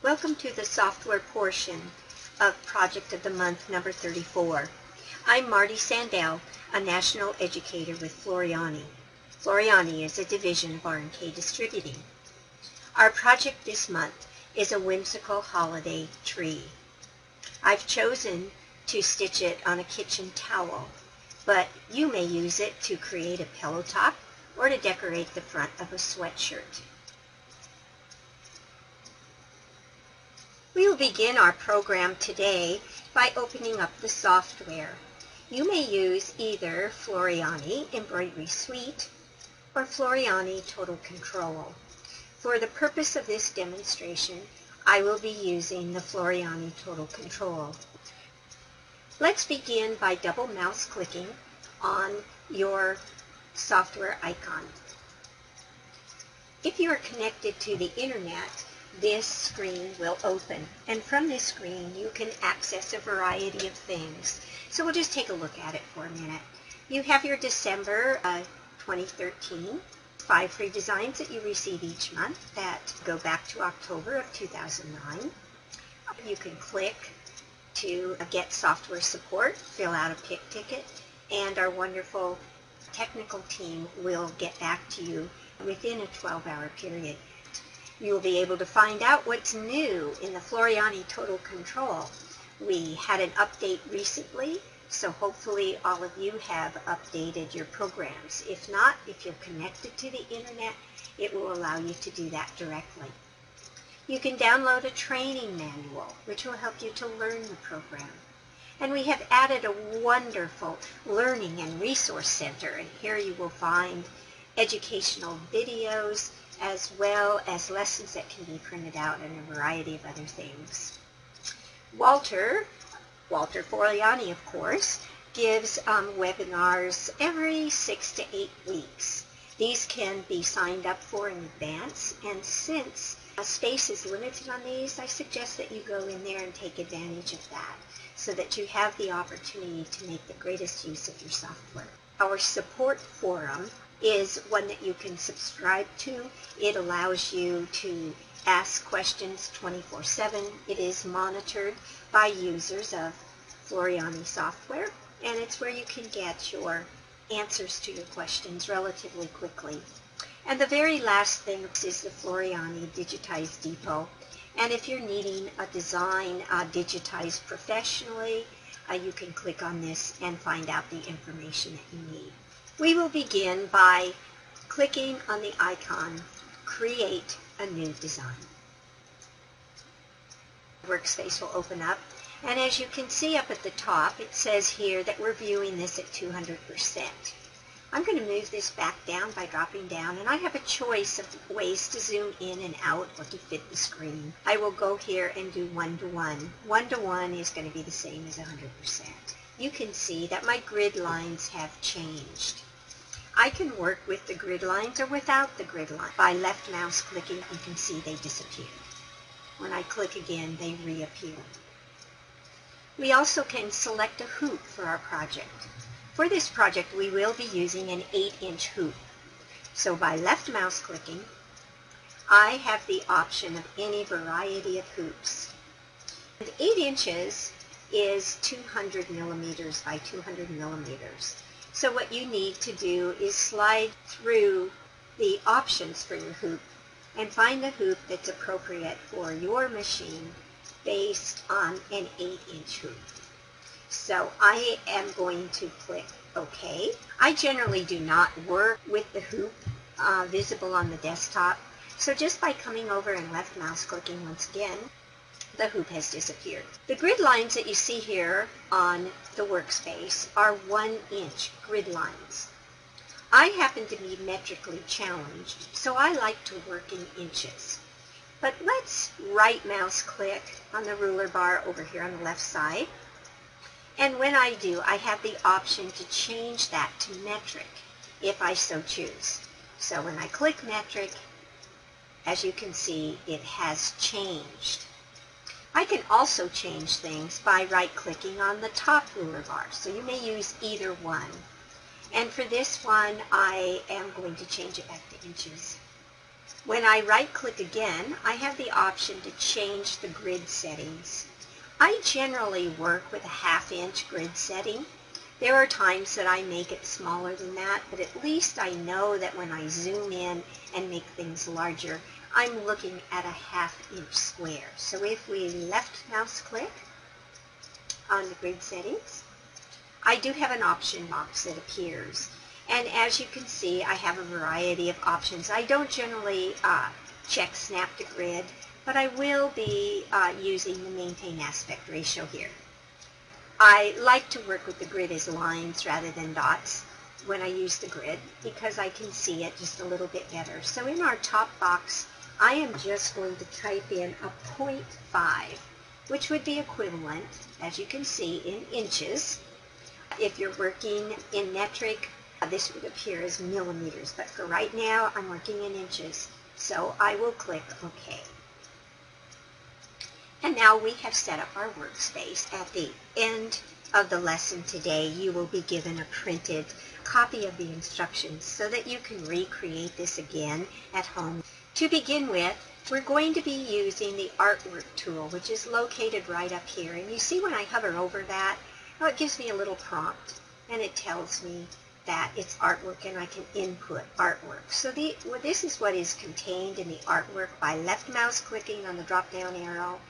Welcome to the software portion of Project of the Month number 34. I'm Marty Sandell, a national educator with Floriani. Floriani is a division of R&K Distributing. Our project this month is a whimsical holiday tree. I've chosen to stitch it on a kitchen towel, but you may use it to create a pillow top or to decorate the front of a sweatshirt. We will begin our program today by opening up the software. You may use either Floriani Embroidery Suite or Floriani Total Control. For the purpose of this demonstration, I will be using the Floriani Total Control. Let's begin by double mouse clicking on your software icon. If you are connected to the internet, this screen will open, and from this screen you can access a variety of things. So we'll just take a look at it for a minute. You have your December 2013 5 free designs that you receive each month that go back to October of 2009. You can click to get software support, fill out a pick ticket, and our wonderful technical team will get back to you within a 12-hour period. You will be able to find out what's new in the Floriani Total Control. We had an update recently, so hopefully all of you have updated your programs. If not, if you're connected to the internet, it will allow you to do that directly. You can download a training manual, which will help you to learn the program. And we have added a wonderful learning and resource center, and here you will find educational videos, as well as lessons that can be printed out and a variety of other things. Walter Floriani, of course, gives webinars every 6 to 8 weeks. These can be signed up for in advance, and since space is limited on these, I suggest that you go in there and take advantage of that so that you have the opportunity to make the greatest use of your software. Our support forum is one that you can subscribe to. It allows you to ask questions 24/7. It is monitored by users of Floriani software, and it's where you can get your answers to your questions relatively quickly. And the very last thing is the Floriani Digitized Depot. And if you're needing a design digitized professionally, you can click on this and find out the information that you need. We will begin by clicking on the icon, Create a New Design. The workspace will open up, and as you can see up at the top, it says here that we're viewing this at 200%. I'm going to move this back down by dropping down, and I have a choice of ways to zoom in and out or to fit the screen. I will go here and do 1-to-1. 1-to-1 is going to be the same as 100%. You can see that my grid lines have changed. I can work with the grid lines or without the grid line. By left mouse clicking, you can see they disappear. When I click again, they reappear. We also can select a hoop for our project. For this project, we will be using an 8-inch hoop. So by left mouse clicking, I have the option of any variety of hoops. And 8 inches is 200 millimeters by 200 millimeters. So what you need to do is slide through the options for your hoop and find a hoop that's appropriate for your machine based on an 8-inch hoop. So I am going to click OK. I generally do not work with the hoop visible on the desktop, so just by coming over and left mouse clicking once again, the hoop has disappeared. The grid lines that you see here on the workspace are 1-inch grid lines. I happen to be metrically challenged, so I like to work in inches. But let's right mouse click on the ruler bar over here on the left side. And when I do, I have the option to change that to metric if I so choose. So when I click metric, as you can see, it has changed. I can also change things by right-clicking on the top ruler bar, so you may use either one. And for this one, I am going to change it back to inches. When I right-click again, I have the option to change the grid settings. I generally work with a 1/2 inch grid setting. There are times that I make it smaller than that, but at least I know that when I zoom in and make things larger, I'm looking at a 1/2 inch square. So if we left mouse click on the grid settings, I do have an option box that appears. And as you can see, I have a variety of options. I don't generally check snap to grid, but I will be using the maintain aspect ratio here. I like to work with the grid as lines rather than dots when I use the grid because I can see it just a little bit better. So in our top box, I am just going to type in a 0.5, which would be equivalent, as you can see, in inches. If you're working in metric, this would appear as millimeters, but for right now, I'm working in inches. So I will click OK. And now we have set up our workspace. At the end of the lesson today, you will be given a printed copy of the instructions so that you can recreate this again at home. To begin with, we're going to be using the artwork tool, which is located right up here. And you see when I hover over that, it gives me a little prompt, and it tells me that it's artwork and I can input artwork. So this is what is contained in the artwork by left mouse clicking on the drop down arrow.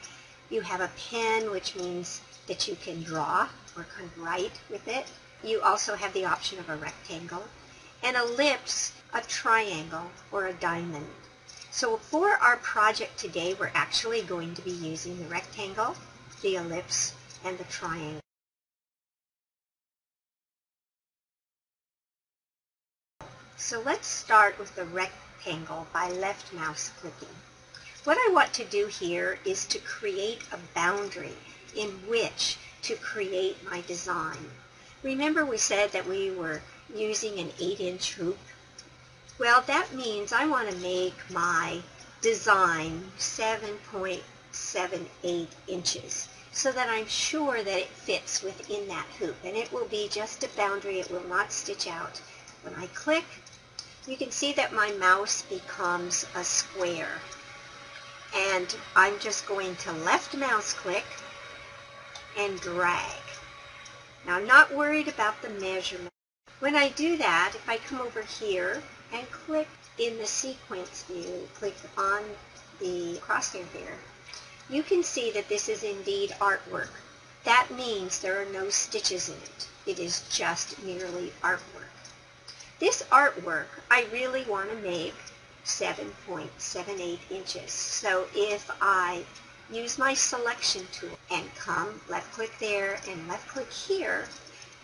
You have a pen, which means that you can draw or kind of write with it. You also have the option of a rectangle, an ellipse, a triangle, or a diamond. So for our project today, we're actually going to be using the rectangle, the ellipse, and the triangle. So let's start with the rectangle by left mouse clicking. What I want to do here is to create a boundary in which to create my design. Remember we said that we were using an 8-inch hoop? Well, that means I want to make my design 7.78 inches so that I'm sure that it fits within that hoop, and it will be just a boundary. It will not stitch out. When I click, you can see that my mouse becomes a square. And I'm just going to left mouse click and drag. Now I'm not worried about the measurement. When I do that, if I come over here and click in the sequence view, click on the crosshair there, you can see that this is indeed artwork. That means there are no stitches in it. It is just merely artwork. This artwork I really want to make 7.78 inches. So if I use my selection tool and come left click there and left click here,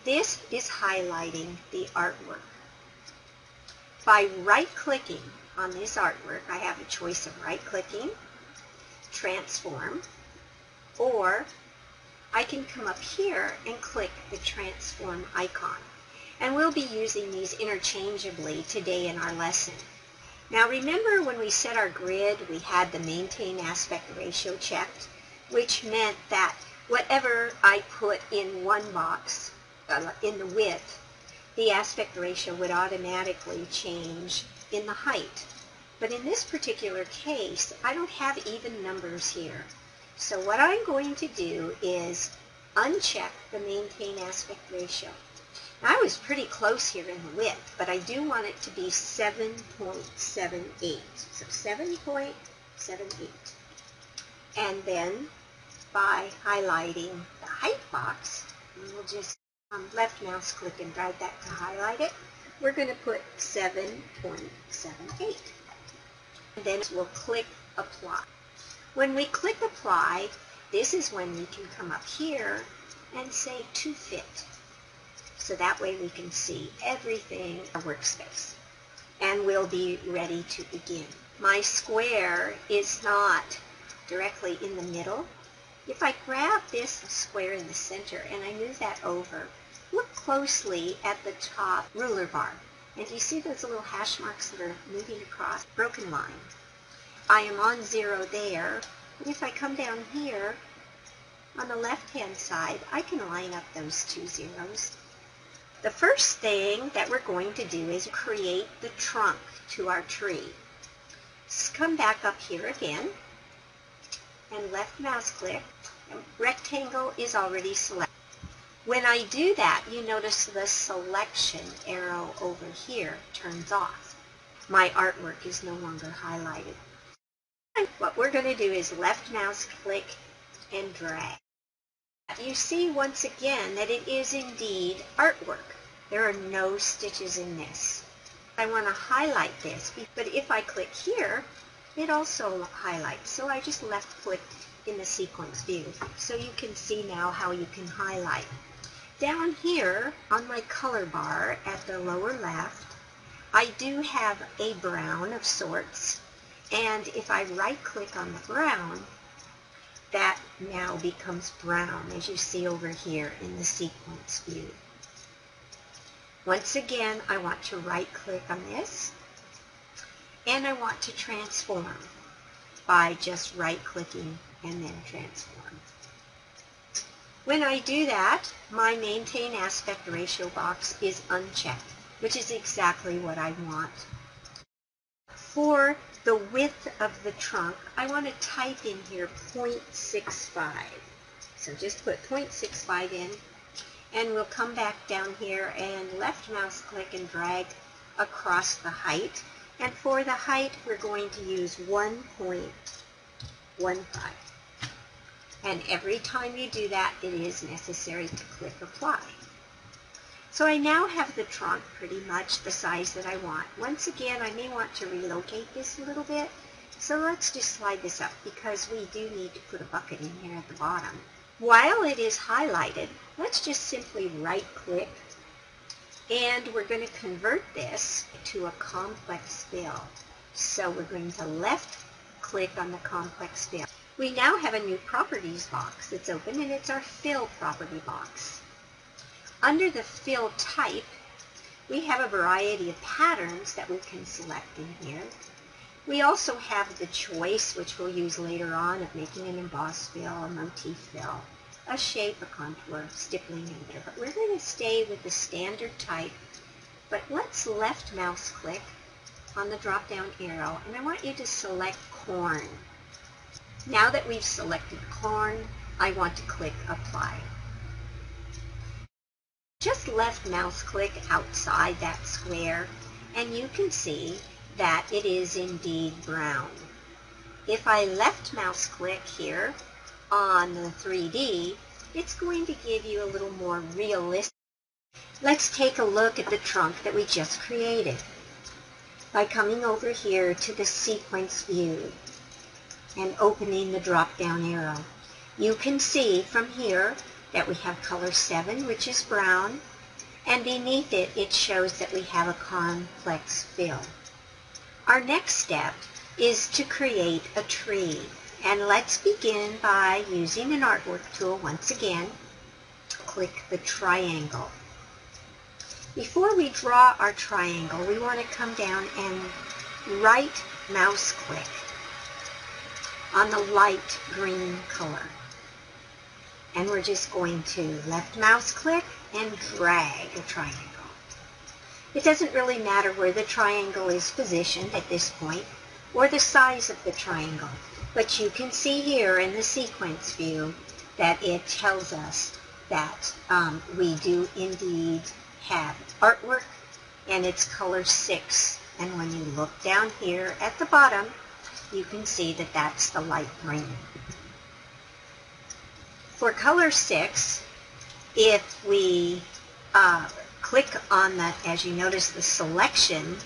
this is highlighting the artwork. By right clicking on this artwork, I have a choice of right clicking, transform, or I can come up here and click the transform icon. And we'll be using these interchangeably today in our lesson. Now remember when we set our grid, we had the maintain aspect ratio checked, which meant that whatever I put in one box, in the width, the aspect ratio would automatically change in the height. But in this particular case, I don't have even numbers here. So what I'm going to do is uncheck the maintain aspect ratio. Now, I was pretty close here in the width, but I do want it to be 7.78. So 7.78. And then by highlighting the height box, we'll just left mouse click and drag that to highlight it. We're going to put 7.78. And then we'll click apply. When we click apply, this is when we can come up here and say to fit. So that way we can see everything in our workspace. And we'll be ready to begin. My square is not directly in the middle. If I grab this square in the center and I move that over, look closely at the top ruler bar. And you see those little hash marks that are moving across? Broken line. I am on 0 there. And if I come down here, on the left-hand side, I can line up those two zeros. The first thing that we're going to do is create the trunk to our tree. come back up here again and left mouse click. Rectangle is already selected. When I do that, you notice the selection arrow over here turns off. My artwork is no longer highlighted. What we're going to do is left mouse click and drag. You see once again that it is indeed artwork. There are no stitches in this. I want to highlight this, but if I click here, it also highlights. So I just left click in the sequence view. So you can see now how you can highlight. Down here on my color bar at the lower left, I do have a brown of sorts. And if I right click on the brown, that now becomes brown, as you see over here in the sequence view. Once again, I want to right click on this, and I want to transform by just right clicking and then transform. When I do that, my maintain aspect ratio box is unchecked, which is exactly what I want. For the width of the trunk, I want to type in here 0.65. So just put 0.65 in, and we'll come back down here and left mouse click and drag across the height. And for the height, we're going to use 1.15. And every time you do that, it is necessary to click apply. So I now have the trunk pretty much the size that I want. Once again, I may want to relocate this a little bit. So let's just slide this up because we do need to put a bucket in here at the bottom. While it is highlighted, let's just simply right click, and we're going to convert this to a complex fill. So we're going to left click on the complex fill. We now have a new properties box that's open, and it's our fill property box. Under the fill type, we have a variety of patterns that we can select in here. We also have the choice, which we'll use later on, of making an emboss fill, a motif fill, a shape, a contour, stippling in there. But we're going to stay with the standard type. But let's left mouse click on the drop down arrow, and I want you to select corn. Now that we've selected corn, I want to click apply. Just left mouse click outside that square, and you can see that it is indeed brown. If I left mouse click here on the 3D, it's going to give you a little more realistic. Let's take a look at the trunk that we just created by coming over here to the sequence view and opening the drop down arrow. You can see from here that we have color 7, which is brown, and beneath it, it shows that we have a complex fill. Our next step is to create a tree, and let's begin by using an artwork tool once again. Click the triangle. Before we draw our triangle, we want to come down and right mouse click on the light green color. And we're just going to left mouse click and drag a triangle. It doesn't really matter where the triangle is positioned at this point or the size of the triangle, but you can see here in the sequence view that it tells us that we do indeed have artwork, and it's color 6. And when you look down here at the bottom, you can see that that's the light green. For color 6, if we click on the, as you notice, the selection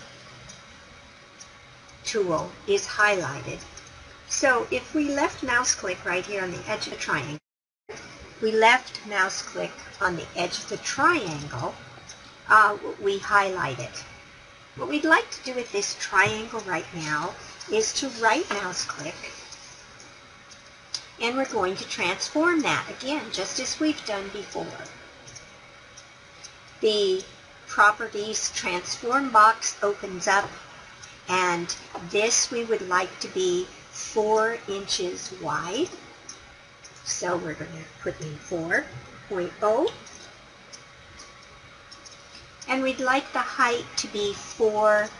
tool is highlighted. So if we left mouse click right here on the edge of the triangle, we left mouse click on the edge of the triangle, we highlight it. What we'd like to do with this triangle right now is to right mouse click, and we're going to transform that again, just as we've done before. The properties transform box opens up, and this we would like to be 4 inches wide. So we're going to put in 4.0. And we'd like the height to be 4.5.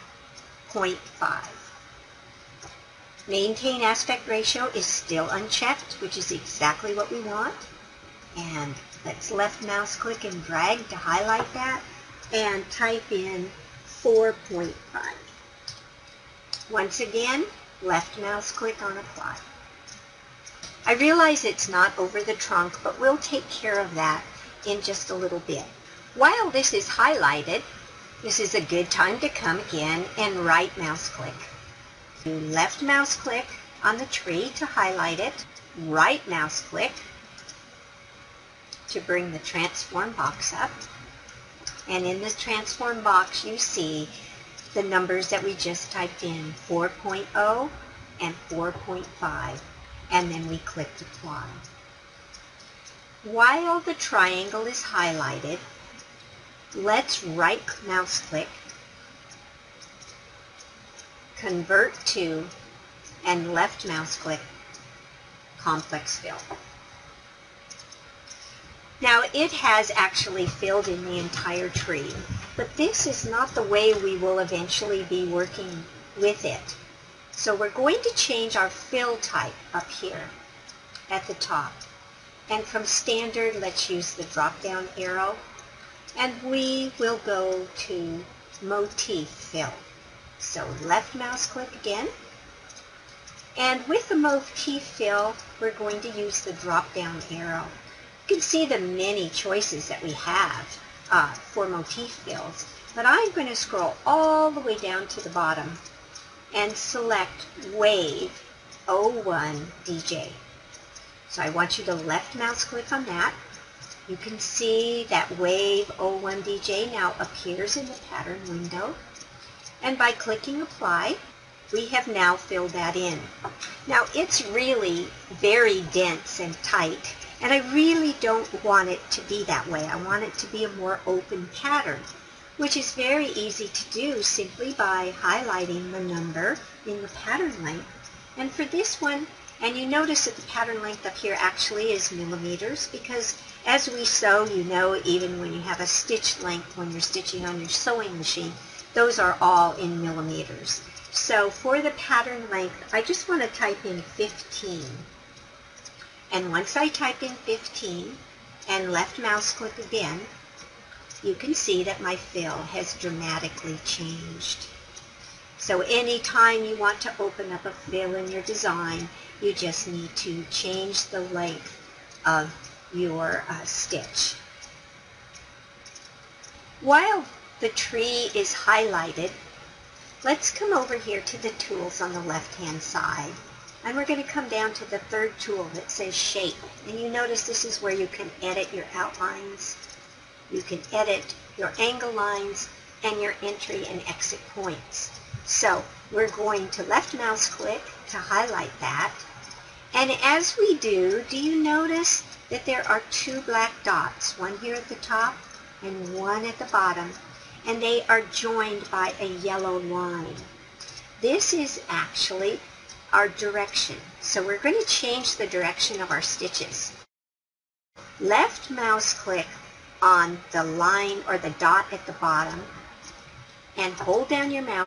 Maintain aspect ratio is still unchecked, which is exactly what we want. And let's left mouse click and drag to highlight that and type in 4.5. Once again, left mouse click on apply. I realize it's not over the trunk, but we'll take care of that in just a little bit. While this is highlighted, this is a good time to come again and right mouse click. Do left mouse click on the tree to highlight it, right mouse click to bring the transform box up, and in this transform box you see the numbers that we just typed in, 4.0 and 4.5, and then we clicked apply. While the triangle is highlighted, let's right mouse click, convert to, and left mouse click complex fill. Now it has actually filled in the entire tree, but this is not the way we will eventually be working with it. So we're going to change our fill type up here at the top. And from standard, let's use the drop down arrow, and we will go to motif fill. So left mouse click again, and with the motif fill we're going to use the drop down arrow. You can see the many choices that we have for motif fills, but I'm going to scroll all the way down to the bottom and select Wave 01 DJ. So I want you to left mouse click on that. You can see that Wave 01 DJ now appears in the pattern window. And by clicking apply, we have now filled that in. Now it's really very dense and tight, and I really don't want it to be that way. I want it to be a more open pattern, which is very easy to do simply by highlighting the number in the pattern length. And for this one, and you notice that the pattern length up here actually is millimeters, because as we sew, you know, even when you have a stitch length when you're stitching on your sewing machine, those are all in millimeters. So for the pattern length, I just want to type in 15. And once I type in 15 and left mouse click again, you can see that my fill has dramatically changed. So anytime you want to open up a fill in your design, you just need to change the length of your stitch. While the tree is highlighted, let's come over here to the tools on the left-hand side. And we're going to come down to the third tool that says Shape. And you notice this is where you can edit your outlines. You can edit your angle lines and your entry and exit points. So we're going to left mouse click to highlight that. And as we do you notice that there are two black dots, one here at the top and one at the bottom, and they are joined by a yellow line. This is actually our direction. So we're going to change the direction of our stitches. Left mouse click on the line or the dot at the bottom and hold down your mouse,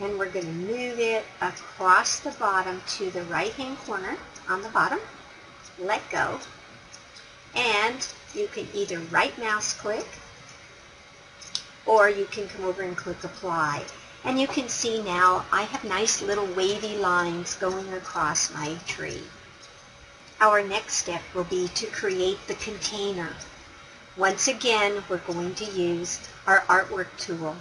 and we're going to move it across the bottom to the right hand corner on the bottom. Let go, and you can either right mouse click or you can come over and click apply. And you can see now I have nice little wavy lines going across my tree. Our next step will be to create the container. Once again, we're going to use our artwork tool.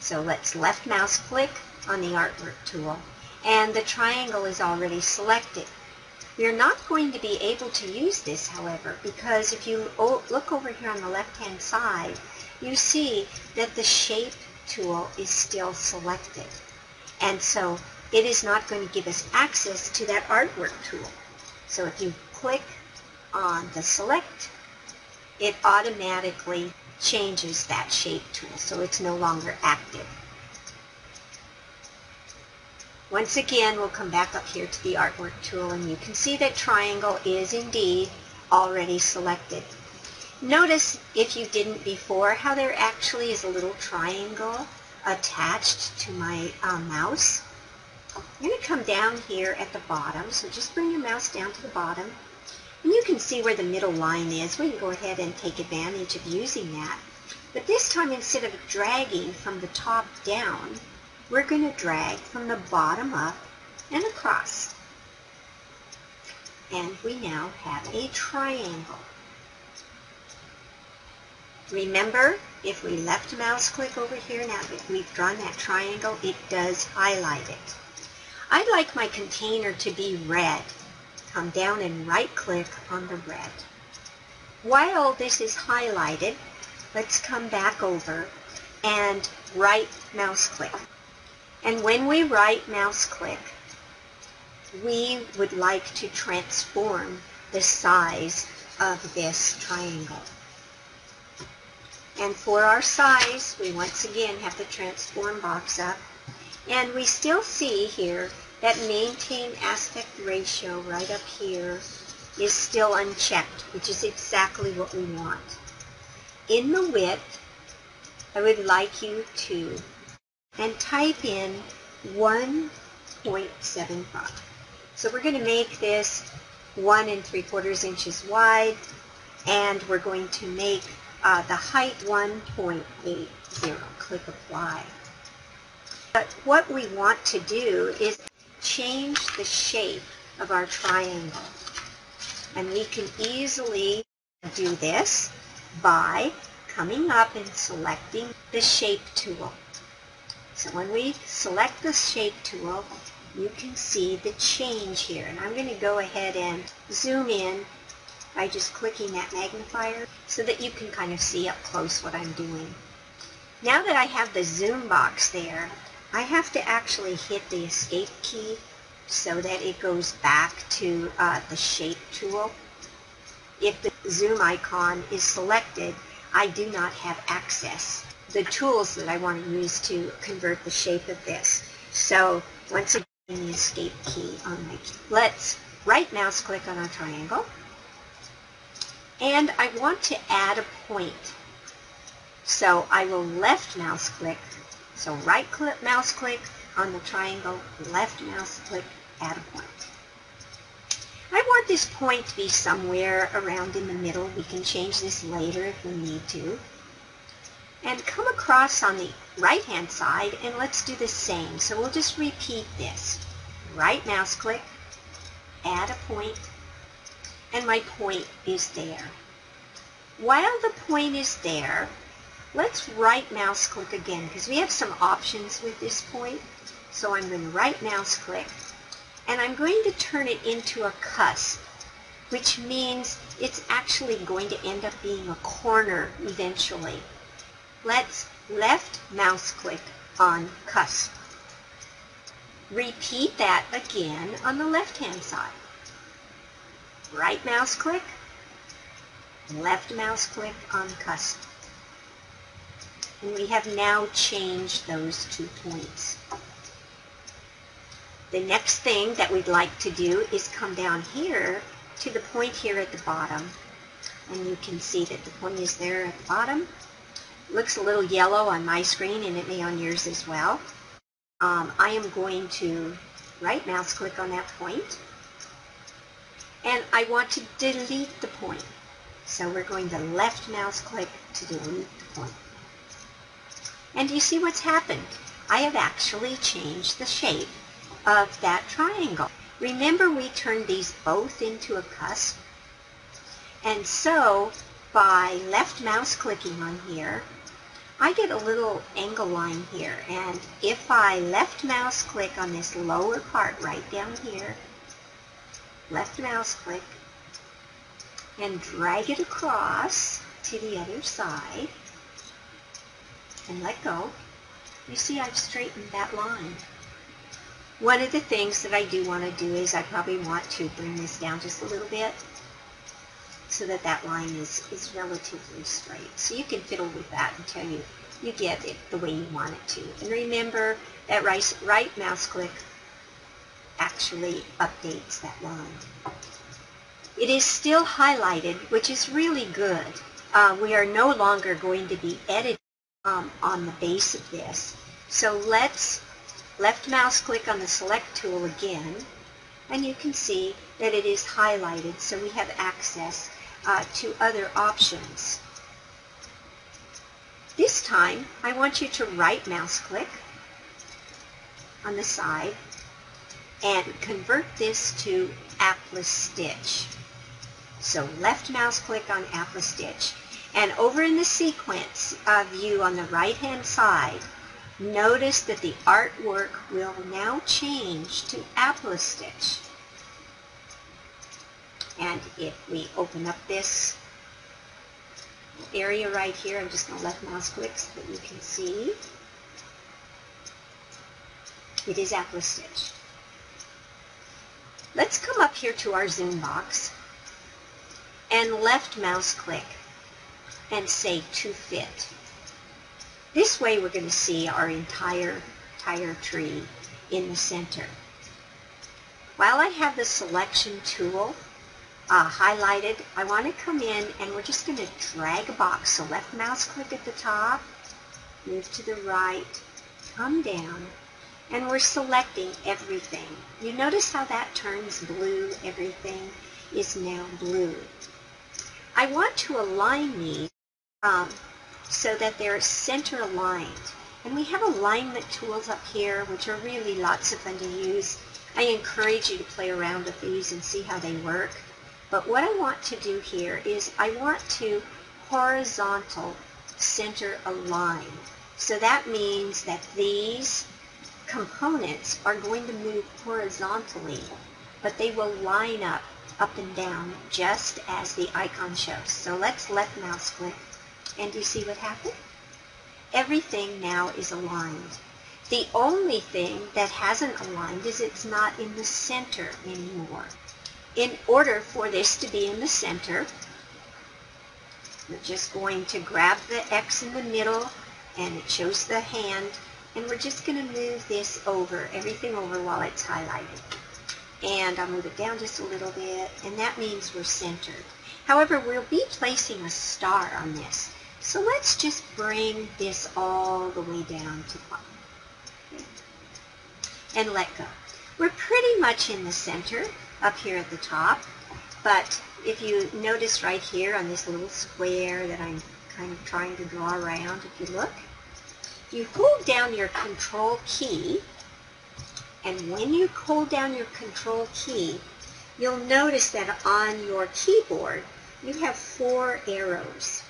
So let's left mouse click on the artwork tool, and the triangle is already selected. We're not going to be able to use this, however, because if you look over here on the left-hand side, you see that the shape tool is still selected. And so it is not going to give us access to that artwork tool. So if you click on the select, it automatically changes that shape tool, so it's no longer active. Once again, we'll come back up here to the artwork tool, and you can see that triangle is indeed already selected. Notice, if you didn't before, how there actually is a little triangle attached to my mouse. I'm going to come down here at the bottom, so just bring your mouse down to the bottom. And you can see where the middle line is. We can go ahead and take advantage of using that. But this time, instead of dragging from the top down, we're going to drag from the bottom up and across. And we now have a triangle. Remember, if we left mouse click over here, now that we've drawn that triangle, it does highlight it. I'd like my container to be red. Come down and right click on the red. While this is highlighted, let's come back over and right mouse click. And when we right mouse click, we would like to transform the size of this triangle. And for our size, we once again have the transform box up. And we still see here that maintain aspect ratio right up here is still unchecked, which is exactly what we want. In the width, I would like you to type in 1.75. So we're going to make this 1 3/4 inches wide, and we're going to make the height 1.80. Click apply. But what we want to do is change the shape of our triangle. And we can easily do this by coming up and selecting the shape tool. So when we select the shape tool, you can see the change here. And I'm going to go ahead and zoom in by just clicking that magnifier so that you can kind of see up close what I'm doing. Now that I have the zoom box there, I have to actually hit the escape key so that it goes back to the shape tool. If the zoom icon is selected, I do not have access to the tools that I want to use to convert the shape of this. So once again, the escape key on my key. Let's right mouse click on our triangle. And I want to add a point. So I will left mouse click. So right click, mouse click on the triangle, left mouse click, add a point. I want this point to be somewhere around in the middle. We can change this later if we need to. And come across on the right hand side and let's do the same. So we'll just repeat this. Right mouse click, add a point, and my point is there. While the point is there, let's right mouse click again because we have some options with this point. So I'm going to right mouse click and I'm going to turn it into a cusp, which means it's actually going to end up being a corner eventually. Let's left mouse click on cusp. Repeat that again on the left hand side. Right mouse click, left mouse click on cusp. And we have now changed those 2 points. The next thing that we'd like to do is come down here to the point here at the bottom. And you can see that the point is there at the bottom. It looks a little yellow on my screen and it may on yours as well. I am going to right mouse click on that point. And I want to delete the point. So we're going to left mouse click to delete the point. And you see what's happened? I have actually changed the shape of that triangle. Remember, we turned these both into a cusp. And so by left mouse clicking on here, I get a little angle line here. And if I left mouse click on this lower part right down here, left mouse click, and drag it across to the other side, and let go, you see I've straightened that line. One of the things that I do want to do is I probably want to bring this down just a little bit so that that line is relatively straight. So you can fiddle with that until you get it the way you want it to. And remember that right mouse click actually updates that line. It is still highlighted, which is really good. We are no longer going to be editing on the base of this. So let's Left mouse click on the select tool again, and you can see that it is highlighted, so we have access to other options. This time, I want you to right mouse click on the side and convert this to Atlas Stitch. So left mouse click on Atlas Stitch. And over in the sequence view on the right hand side, notice that the artwork will now change to Atlas Stitch. And if we open up this area right here, I'm just going to left mouse click so that you can see. It is Atlas Stitch. Let's come up here to our zoom box and left mouse click and say to fit. This way we're going to see our entire tree in the center. While I have the selection tool highlighted, I want to come in and we're just going to drag a box. So left mouse click at the top, move to the right, come down, and we're selecting everything. You notice how that turns blue? Everything is now blue. I want to align these so that they're center aligned. And we have alignment tools up here, which are really lots of fun to use. I encourage you to play around with these and see how they work. But what I want to do here is I want to horizontal center align. So that means that these components are going to move horizontally, but they will line up and down just as the icon shows. So let's left mouse click, and do you see what happened? Everything now is aligned. The only thing that hasn't aligned is it's not in the center anymore. In order for this to be in the center, we're just going to grab the X in the middle, and it shows the hand, and we're just going to move this over, everything over while it's highlighted. And I'll move it down just a little bit, and that means we're centered. However, we'll be placing a star on this. So let's just bring this all the way down to the bottom. Okay. And let go. We're pretty much in the center up here at the top, but if you notice right here on this little square that I'm kind of trying to draw around, if you look, you hold down your control key, and when you hold down your control key, you'll notice that on your keyboard you have 4 arrows.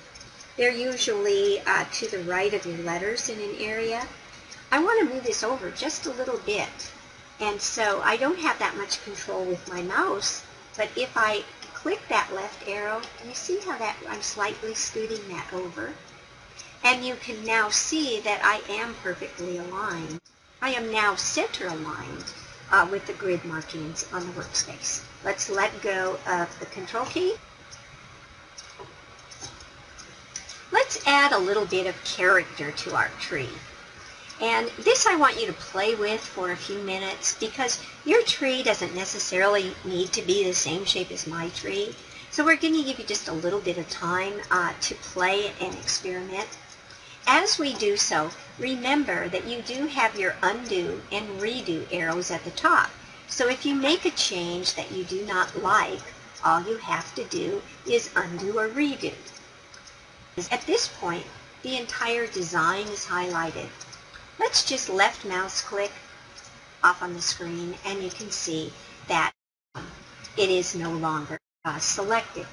They're usually to the right of your letters in an area. I want to move this over just a little bit, and so I don't have that much control with my mouse, but if I click that left arrow, you see how that I'm slightly scooting that over? And you can now see that I am perfectly aligned. I am now center aligned with the grid markings on the workspace. Let's let go of the control key. Let's add a little bit of character to our tree. And this I want you to play with for a few minutes, because your tree doesn't necessarily need to be the same shape as my tree. So we're going to give you just a little bit of time to play and experiment. As we do so, remember that you do have your undo and redo arrows at the top. So if you make a change that you do not like, all you have to do is undo or redo. At this point, the entire design is highlighted. Let's just left mouse click off on the screen, and you can see that it is no longer selected.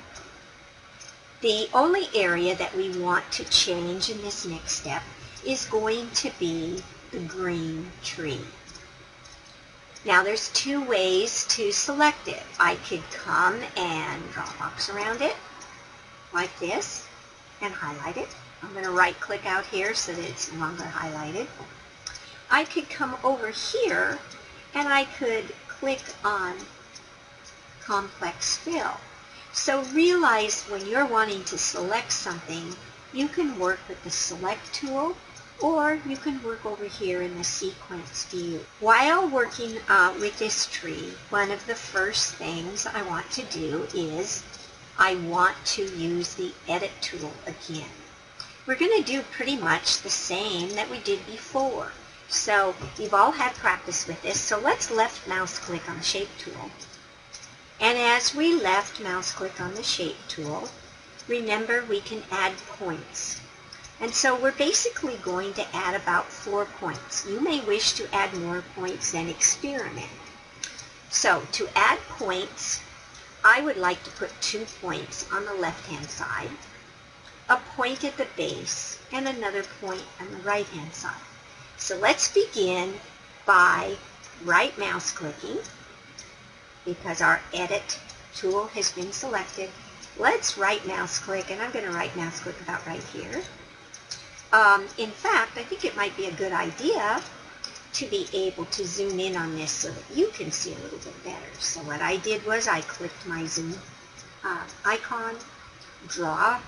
The only area that we want to change in this next step is going to be the green tree. Now there's 2 ways to select it. I could come and draw a box around it like this and highlight it. I'm going to right click out here so that it's no longer highlighted. I could come over here and I could click on complex fill. So realize when you're wanting to select something, you can work with the select tool, or you can work over here in the sequence view. While working with this tree, one of the first things I want to do is I want to use the edit tool again. We're going to do pretty much the same that we did before. So you've all had practice with this. So let's left mouse click on the shape tool. And as we left mouse click on the shape tool, remember we can add points. And so we're basically going to add about 4 points. You may wish to add more points than experiment. So to add points, I would like to put 2 points on the left-hand side, a point at the base, and another point on the right-hand side. So let's begin by right mouse clicking, because our edit tool has been selected. Let's right mouse click, and I'm going to right mouse click about right here. In fact, I think it might be a good idea to be able to zoom in on this so that you can see a little bit better. So what I did was I clicked my zoom icon, draw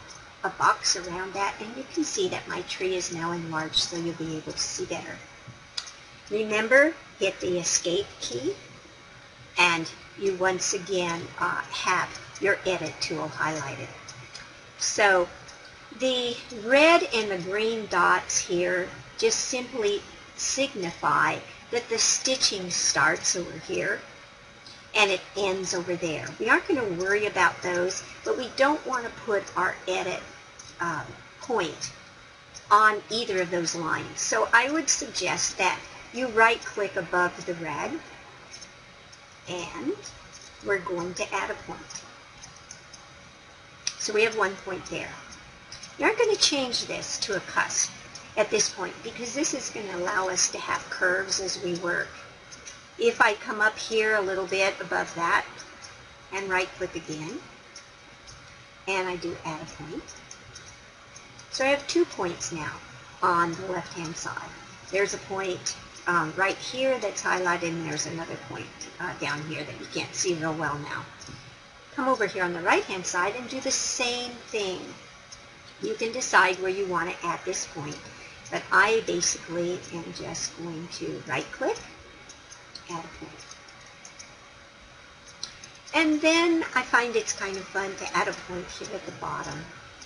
a box around that, and you can see that my tree is now enlarged, so you'll be able to see better. Remember, hit the escape key, and you once again have your edit tool highlighted. So the red and the green dots here just simply signify that the stitching starts over here and it ends over there. We aren't going to worry about those, but we don't want to put our edit point on either of those lines. So I would suggest that you right click above the red, and we're going to add a point. So we have 1 point there. We aren't going to change this to a cusp at this point, because this is going to allow us to have curves as we work. If I come up here a little bit above that and right click again, and I do add a point, so I have 2 points now on the left hand side. There's a point right here that's highlighted, and there's another point down here that you can't see real well now. Come over here on the right hand side and do the same thing. You can decide where you want to add this point, but I basically am just going to right click, add a point. And then I find it's kind of fun to add a point here at the bottom.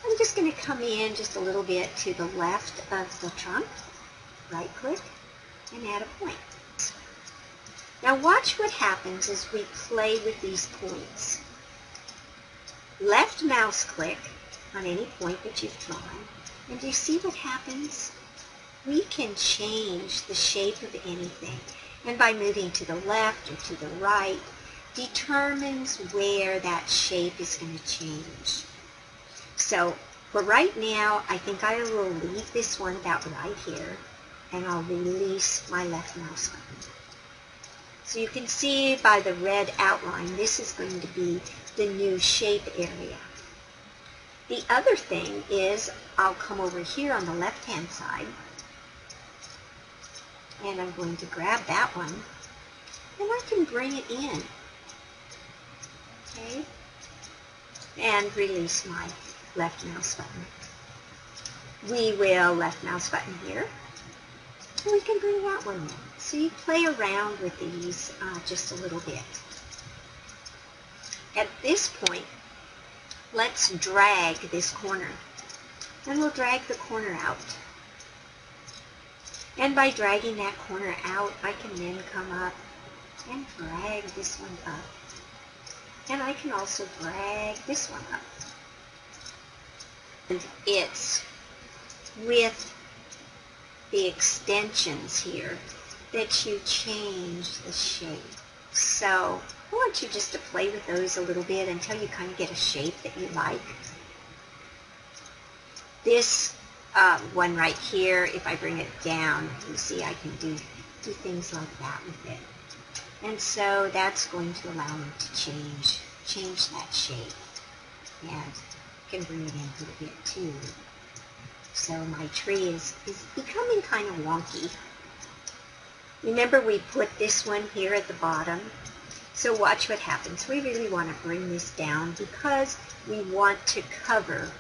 I'm just going to come in just a little bit to the left of the trunk, right click, and add a point. Now watch what happens as we play with these points. Left mouse click on any point that you've drawn, and do you see what happens? We can change the shape of anything, and by moving to the left or to the right determines where that shape is going to change. So for right now, I think I will leave this one about right here, and I'll release my left mouse button. So you can see by the red outline, this is going to be the new shape area. The other thing is I'll come over here on the left-hand side, and I'm going to grab that one, and I can bring it in, okay, and release my left mouse button. We will left mouse button here, and we can bring that one in. So you play around with these just a little bit. At this point, let's drag this corner, and we'll drag the corner out. And by dragging that corner out, I can then come up and drag this one up. And I can also drag this one up. And it's with the extensions here that you change the shape. So I want you just to play with those a little bit until you kind of get a shape that you like. This one right here, if I bring it down, you see I can do things like that with it. And so that's going to allow me to change that shape. And can bring it in a little bit too. So my tree is becoming kind of wonky. Remember, we put this one here at the bottom. So watch what happens. We really want to bring this down because we want to cover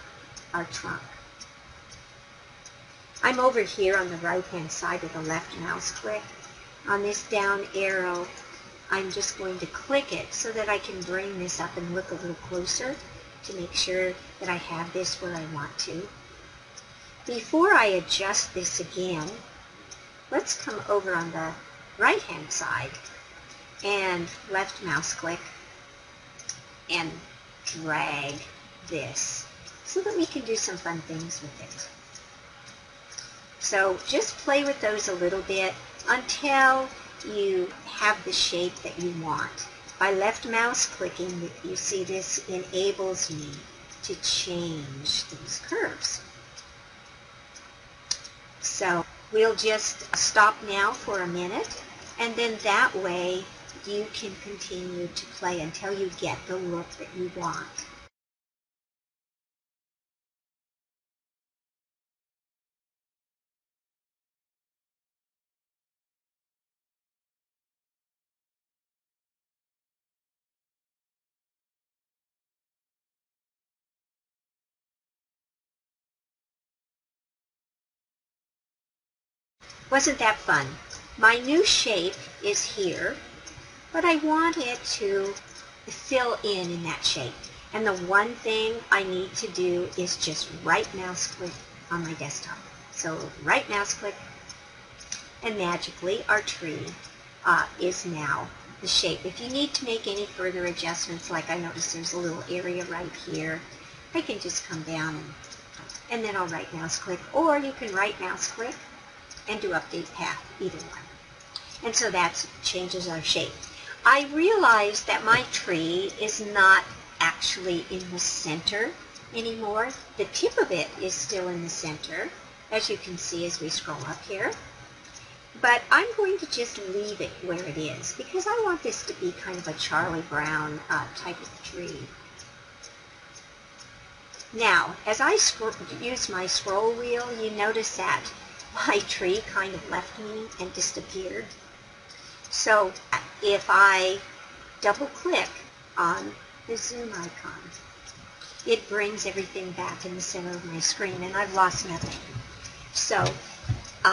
our trunk. I'm over here on the right-hand side of the left mouse click. On this down arrow, I'm just going to click it so that I can bring this up and look a little closer to make sure that I have this where I want to. Before I adjust this again, let's come over on the right hand side and left mouse click and drag this so that we can do some fun things with it. So just play with those a little bit until you have the shape that you want. By left mouse clicking, you see this enables me to change these curves. So we'll just stop now for a minute, and then that way you can continue to play until you get the look that you want. Wasn't that fun? My new shape is here, but I want it to fill in that shape. And the one thing I need to do is just right mouse click on my desktop. So right mouse click, and magically our tree is now the shape. If you need to make any further adjustments, like I notice there's a little area right here, I can just come down and then I'll right mouse click, or you can right mouse click and do update path, either one. And so that changes our shape. I realized that my tree is not actually in the center anymore. The tip of it is still in the center, as you can see as we scroll up here. But I'm going to just leave it where it is because I want this to be kind of a Charlie Brown type of tree. Now, as I use my scroll wheel, you notice that my tree kind of left me and disappeared. So if I double click on the zoom icon, it brings everything back in the center of my screen, and I've lost nothing. So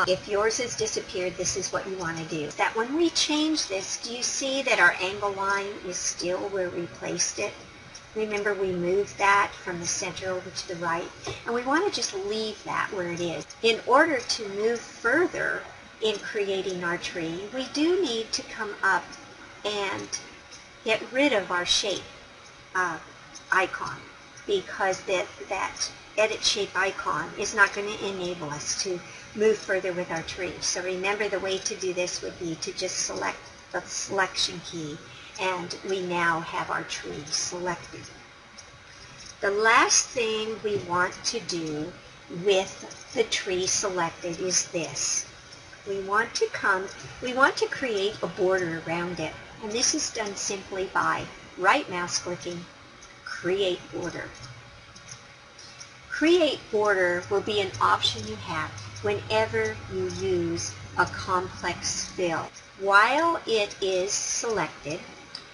if yours has disappeared, this is what you want to do. That when we change this, do you see that our angle line is still where we placed it? Remember, we moved that from the center over to the right, and we want to just leave that where it is. In order to move further in creating our tree, we do need to come up and get rid of our shape icon, because that edit shape icon is not going to enable us to move further with our tree. So remember, the way to do this would be to just select the selection key, and we now have our tree selected. The last thing we want to do with the tree selected is this. We want to create a border around it, and this is done simply by right mouse clicking, create border. Create border will be an option you have whenever you use a complex fill. While it is selected,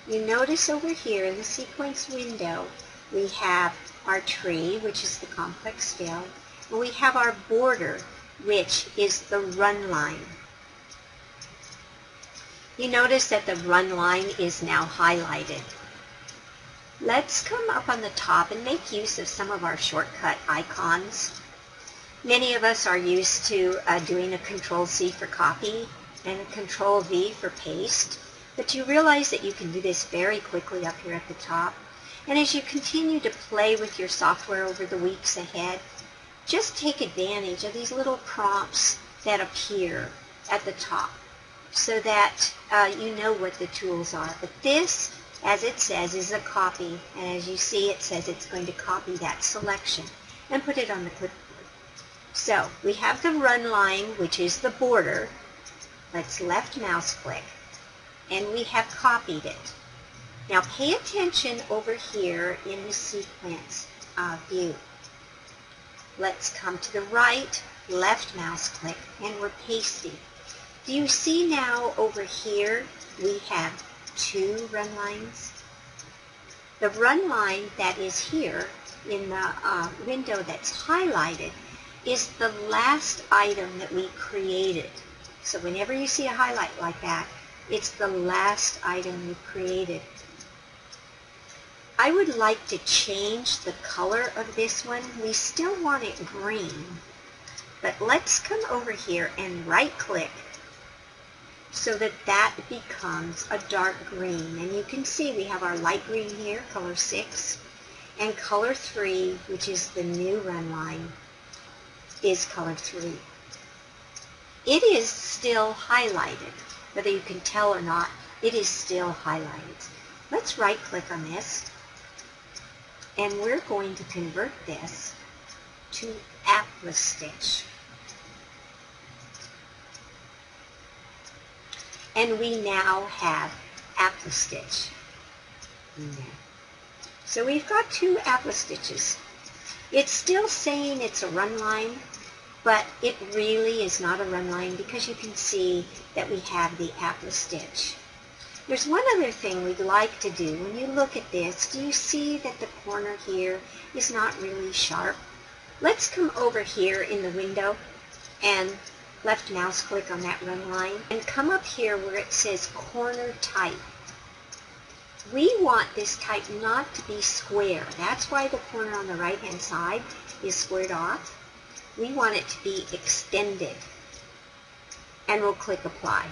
you notice over here in the sequence window, we have our tree, which is the complex fill, and we have our border, which is the run line. You notice that the run line is now highlighted. Let's come up on the top and make use of some of our shortcut icons. Many of us are used to doing a Control-C for copy and a Control-V for paste, but you realize that you can do this very quickly up here at the top. And as you continue to play with your software over the weeks ahead, just take advantage of these little prompts that appear at the top so that you know what the tools are. But this, as it says, is a copy, and as you see, it says it's going to copy that selection and put it on the clipboard. So we have the run line, which is the border. Let's left mouse click, and we have copied it. Now pay attention over here in the sequence view. Let's come to the right, left mouse click, and we're pasting. Do you see now over here we have two run lines? The run line that is here in the window that's highlighted is the last item that we created. So whenever you see a highlight like that, it's the last item we created. I would like to change the color of this one. We still want it green, but let's come over here and right click so that that becomes a dark green. And you can see we have our light green here, color 6, and color 3, which is the new run line, is color 3. It is still highlighted. Whether you can tell or not, it is still highlighted. Let's right-click on this, and we're going to convert this to Atlas Stitch. And we now have Atlas Stitch in there. So we've got 2 Atlas stitches. It's still saying it's a run line, but it really is not a run line because you can see that we have the Atlas stitch. There's one other thing we'd like to do. When you look at this, do you see that the corner here is not really sharp? Let's come over here in the window and left mouse click on that run line and come up here where it says corner type. We want this type not to be square. That's why the corner on the right hand side is squared off. We want it to be extended, and we'll click apply.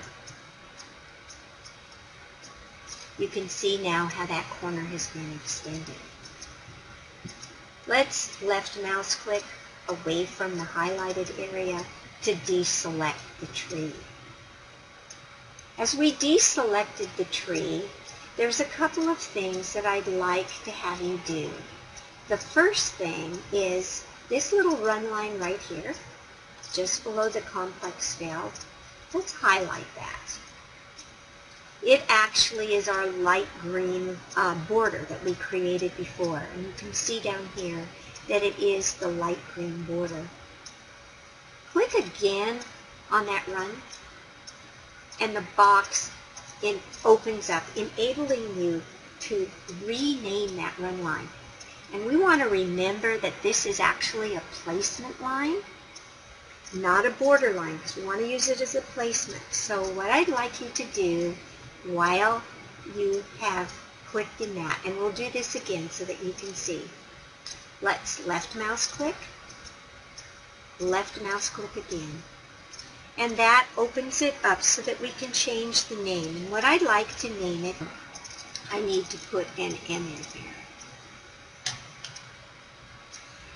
You can see now how that corner has been extended. Let's left mouse click away from the highlighted area to deselect the tree. As we deselected the tree, there's a couple of things that I'd like to have you do. The first thing is this little run line right here, just below the complex fill. Let's highlight that. It actually is our light green border that we created before, and you can see down here that it is the light green border. Click again on that run, and the box opens up, enabling you to rename that run line. And we want to remember that this is actually a placement line, not a border line, because we want to use it as a placement. So what I'd like you to do while you have clicked in that, and we'll do this again so that you can see. Let's left mouse click again. And that opens it up so that we can change the name. And what I'd like to name it, I need to put an M in here.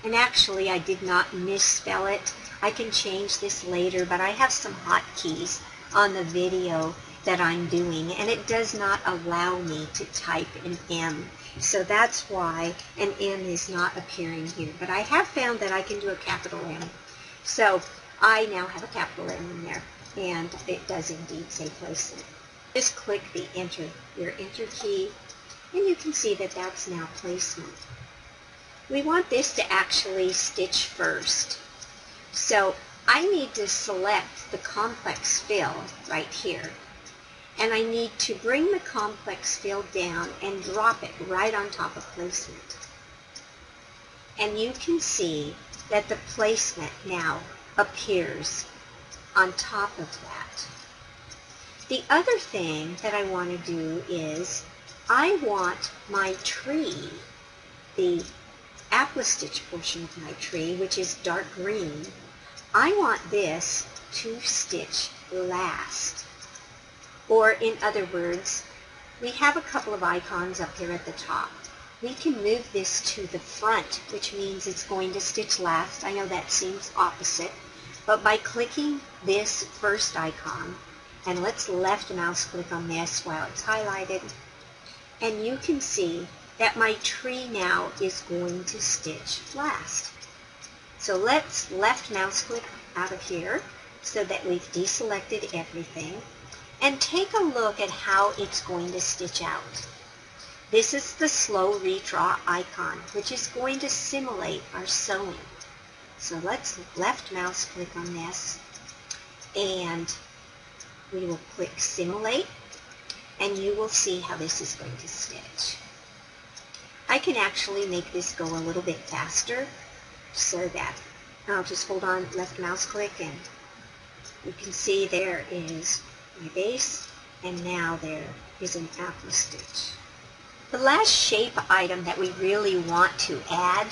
And actually, I did not misspell it. I can change this later, but I have some hotkeys on the video that I'm doing, and it does not allow me to type an M. So that's why an M is not appearing here. But I have found that I can do a capital M. So I now have a capital M in there, and it does indeed say placement. Just click your enter key, and you can see that that's now placement. We want this to actually stitch first. So I need to select the complex fill right here, and I need to bring the complex fill down and drop it right on top of placement. And you can see that the placement now appears on top of that. The other thing that I want to do is I want my tree, the Atlas stitch portion of my tree, which is dark green, I want this to stitch last. Or in other words, we have a couple of icons up here at the top. We can move this to the front, which means it's going to stitch last. I know that seems opposite, but by clicking this first icon, and let's left mouse click on this while it's highlighted, and you can see that my tree now is going to stitch last. So let's left mouse click out of here so that we've deselected everything, and take a look at how it's going to stitch out. This is the slow redraw icon, which is going to simulate our sewing. So let's left mouse click on this, and we will click simulate, and you will see how this is going to stitch. I can actually make this go a little bit faster, so that I'll just hold on, left mouse click, and you can see there is my base, and now there is an Atlas stitch. The last shape item that we really want to add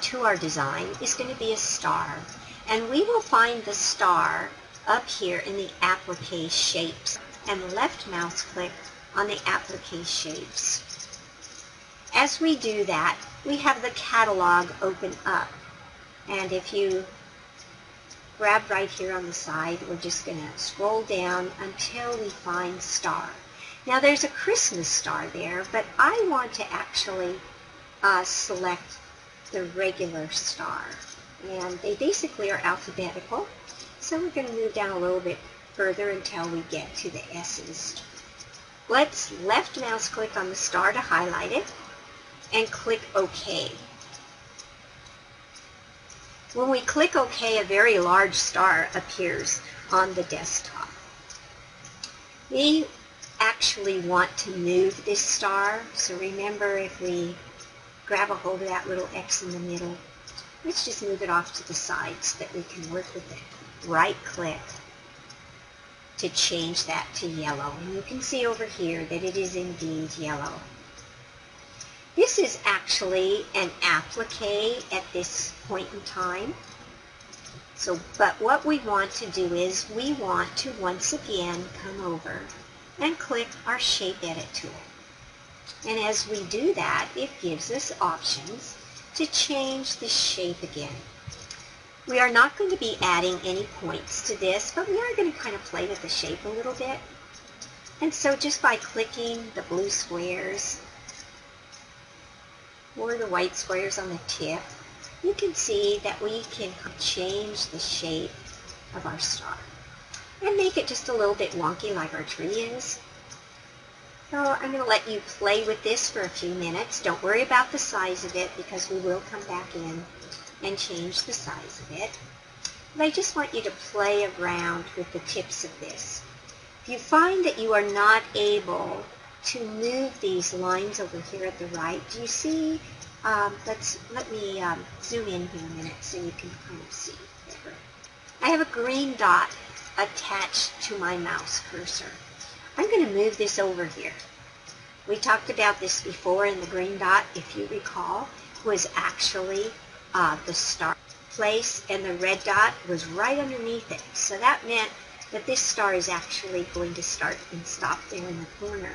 to our design is going to be a star. And we will find the star up here in the Applique Shapes and left mouse click on the Applique Shapes. As we do that, we have the catalog open up. And if you grab right here on the side, we're just going to scroll down until we find Star. Now there's a Christmas star there, but I want to actually select the regular star. And they basically are alphabetical. So we're going to move down a little bit further until we get to the S's. Let's left mouse click on the star to highlight it and click OK. When we click OK, a very large star appears on the desktop. We actually want to move this star, so remember, if we grab a hold of that little X in the middle, let's just move it off to the side so that we can work with it. Right click to change that to yellow, and you can see over here that it is indeed yellow. This is actually an applique at this point in time. But what we want to do is we want to once again come over and click our Shape Edit tool. And as we do that, it gives us options to change the shape again. We are not going to be adding any points to this, but we are going to kind of play with the shape a little bit. And so just by clicking the blue squares or the white squares on the tip, you can see that we can change the shape of our star and make it just a little bit wonky like our tree is. So I'm going to let you play with this for a few minutes. Don't worry about the size of it because we will come back in and change the size of it. But I just want you to play around with the tips of this. If you find that you are not able to move these lines over here at the right, do you see? Let me zoom in here a minute so you can kind of see better. I have a green dot attached to my mouse cursor. I'm going to move this over here. We talked about this before, and the green dot, if you recall, was actually the start place, and the red dot was right underneath it. So that meant that this star is actually going to start and stop there in the corner.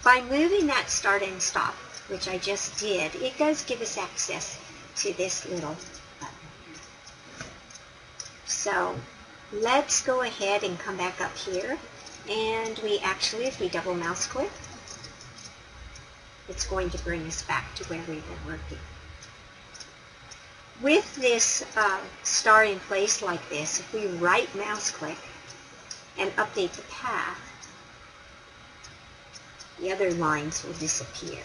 By moving that start and stop, which I just did, it does give us access to this little button. So let's go ahead and come back up here, and we actually, if we double mouse click, it's going to bring us back to where we were working. With this star in place like this, if we right mouse click and update the path, the other lines will disappear.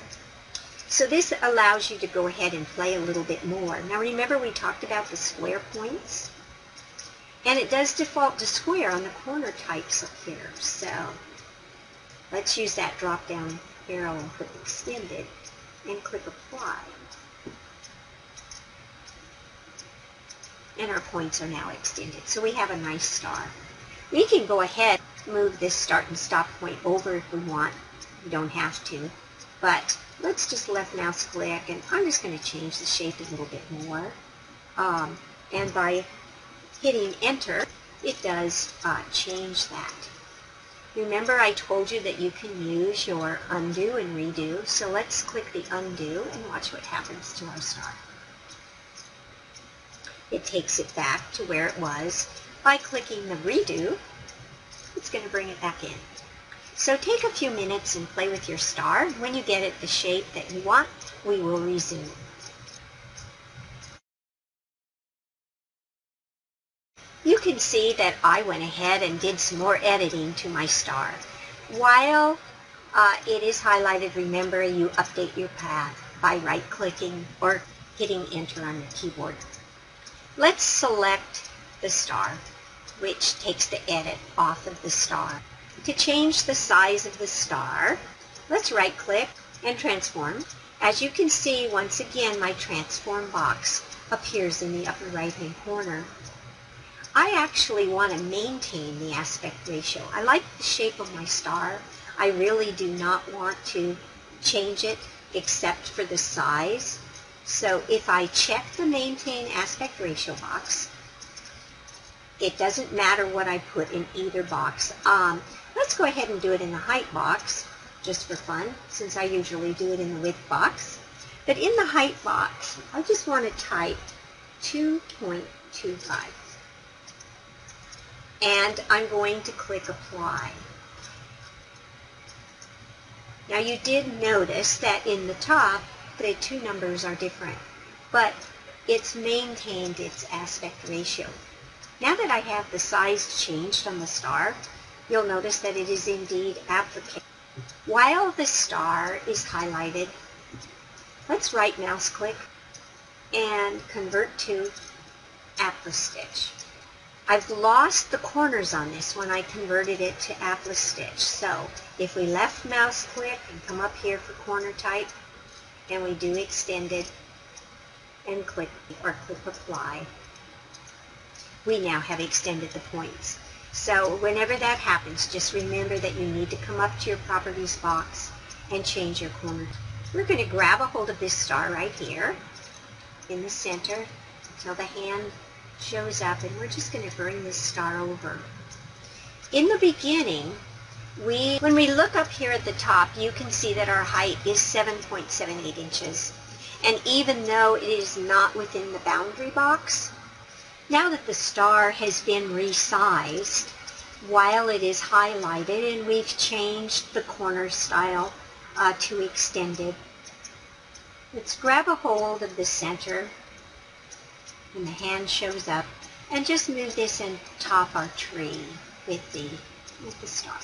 So this allows you to go ahead and play a little bit more. Now remember, we talked about the square points, and it does default to square on the corner types up here. So let's use that drop down arrow and click extended and click apply. And our points are now extended. So we have a nice star. We can go ahead and move this start and stop point over if we want. You don't have to. But let's just left mouse click, and I'm just going to change the shape a little bit more. And by hitting enter, it does change that. Remember, I told you that you can use your undo and redo. So let's click the undo and watch what happens to our star. It takes it back to where it was. By clicking the redo, it's going to bring it back in. So take a few minutes and play with your star. When you get it the shape that you want, we will resume. You can see that I went ahead and did some more editing to my star. While it is highlighted, remember, you update your path by right-clicking or hitting enter on your keyboard. Let's select the star, which takes the edit off of the star. To change the size of the star, let's right-click and transform. As you can see, once again, my transform box appears in the upper right-hand corner. I actually want to maintain the aspect ratio. I like the shape of my star. I really do not want to change it except for the size. So if I check the maintain aspect ratio box, It doesn't matter what I put in either box. Let's go ahead and do it in the height box, just for fun, since I usually do it in the width box. But in the height box, I just want to type 2.25. And I'm going to click Apply. Now you did notice that in the top, the two numbers are different, but it's maintained its aspect ratio. Now that I have the size changed on the star, you'll notice that it is indeed application. While the star is highlighted, let's right mouse click and convert to Atlas Stitch. I've lost the corners on this when I converted it to Atlas Stitch. So if we left mouse click and come up here for corner type, and we do extended and click Apply, we now have extended the points. So whenever that happens, just remember that you need to come up to your properties box and change your corner. We're going to grab a hold of this star right here in the center until the hand shows up, and we're just going to bring this star over. In the beginning, when we look up here at the top, you can see that our height is 7.78 inches. And even though it is not within the boundary box, now that the star has been resized, while it is highlighted and we've changed the corner style to extended, let's grab a hold of the center when the hand shows up and just move this and top our tree with the star.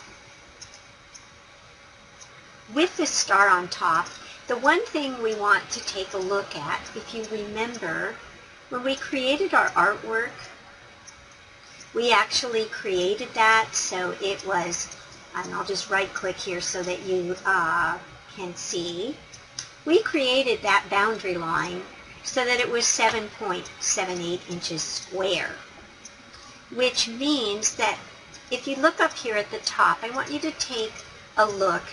With the star on top, the one thing we want to take a look at, if you remember, when we created our artwork, we actually created that so it was, and I'll just right click here so that you can see, we created that boundary line so that it was 7.78 inches square, which means that if you look up here at the top, I want you to take a look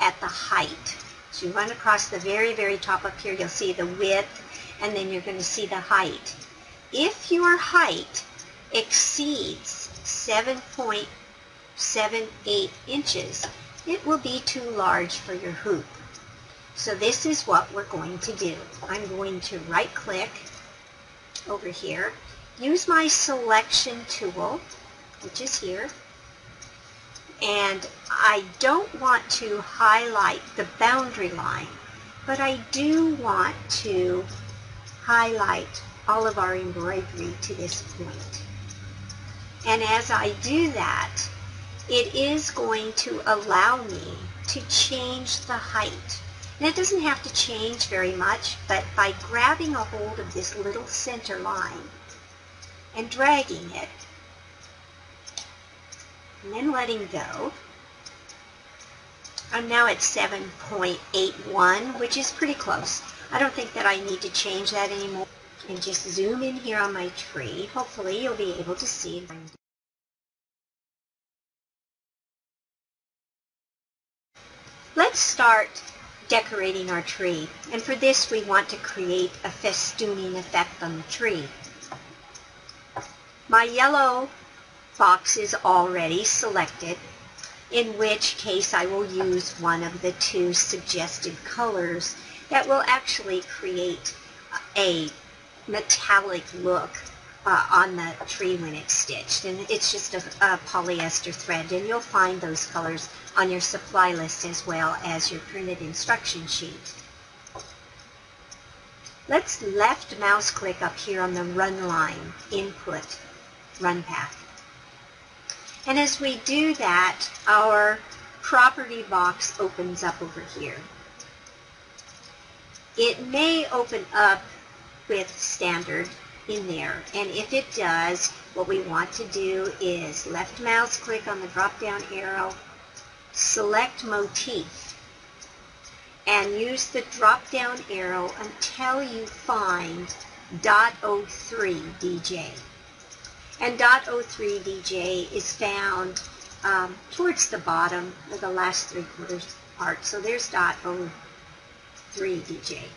at the height. So you run across the very, very top up here, you'll see the width, and then you're going to see the height. If your height exceeds 7.78 inches, it will be too large for your hoop. So this is what we're going to do. I'm going to right click over here, use my selection tool, which is here, and I don't want to highlight the boundary line, but I do want to highlight all of our embroidery to this point. And as I do that, it is going to allow me to change the height. And it doesn't have to change very much, but by grabbing a hold of this little center line and dragging it, and then letting go, I'm now at 7.81, which is pretty close. I don't think that I need to change that anymore. And just zoom in here on my tree. Hopefully you'll be able to see. Let's start decorating our tree, and for this we want to create a festooning effect on the tree. My yellow box is already selected, in which case I will use one of the two suggested colors that will actually create a metallic look on the tree when it's stitched. And it's just a polyester thread, and you'll find those colors on your supply list as well as your printed instruction sheet. Let's left mouse click up here on the run line, input, run path. And as we do that, our property box opens up over here. It may open up with standard in there, and if it does, what we want to do is left mouse click on the drop down arrow, select motif, and use the drop down arrow until you find .03 DJ. And .03 DJ is found towards the bottom of the last 3/4 part. So there's .03 DJ.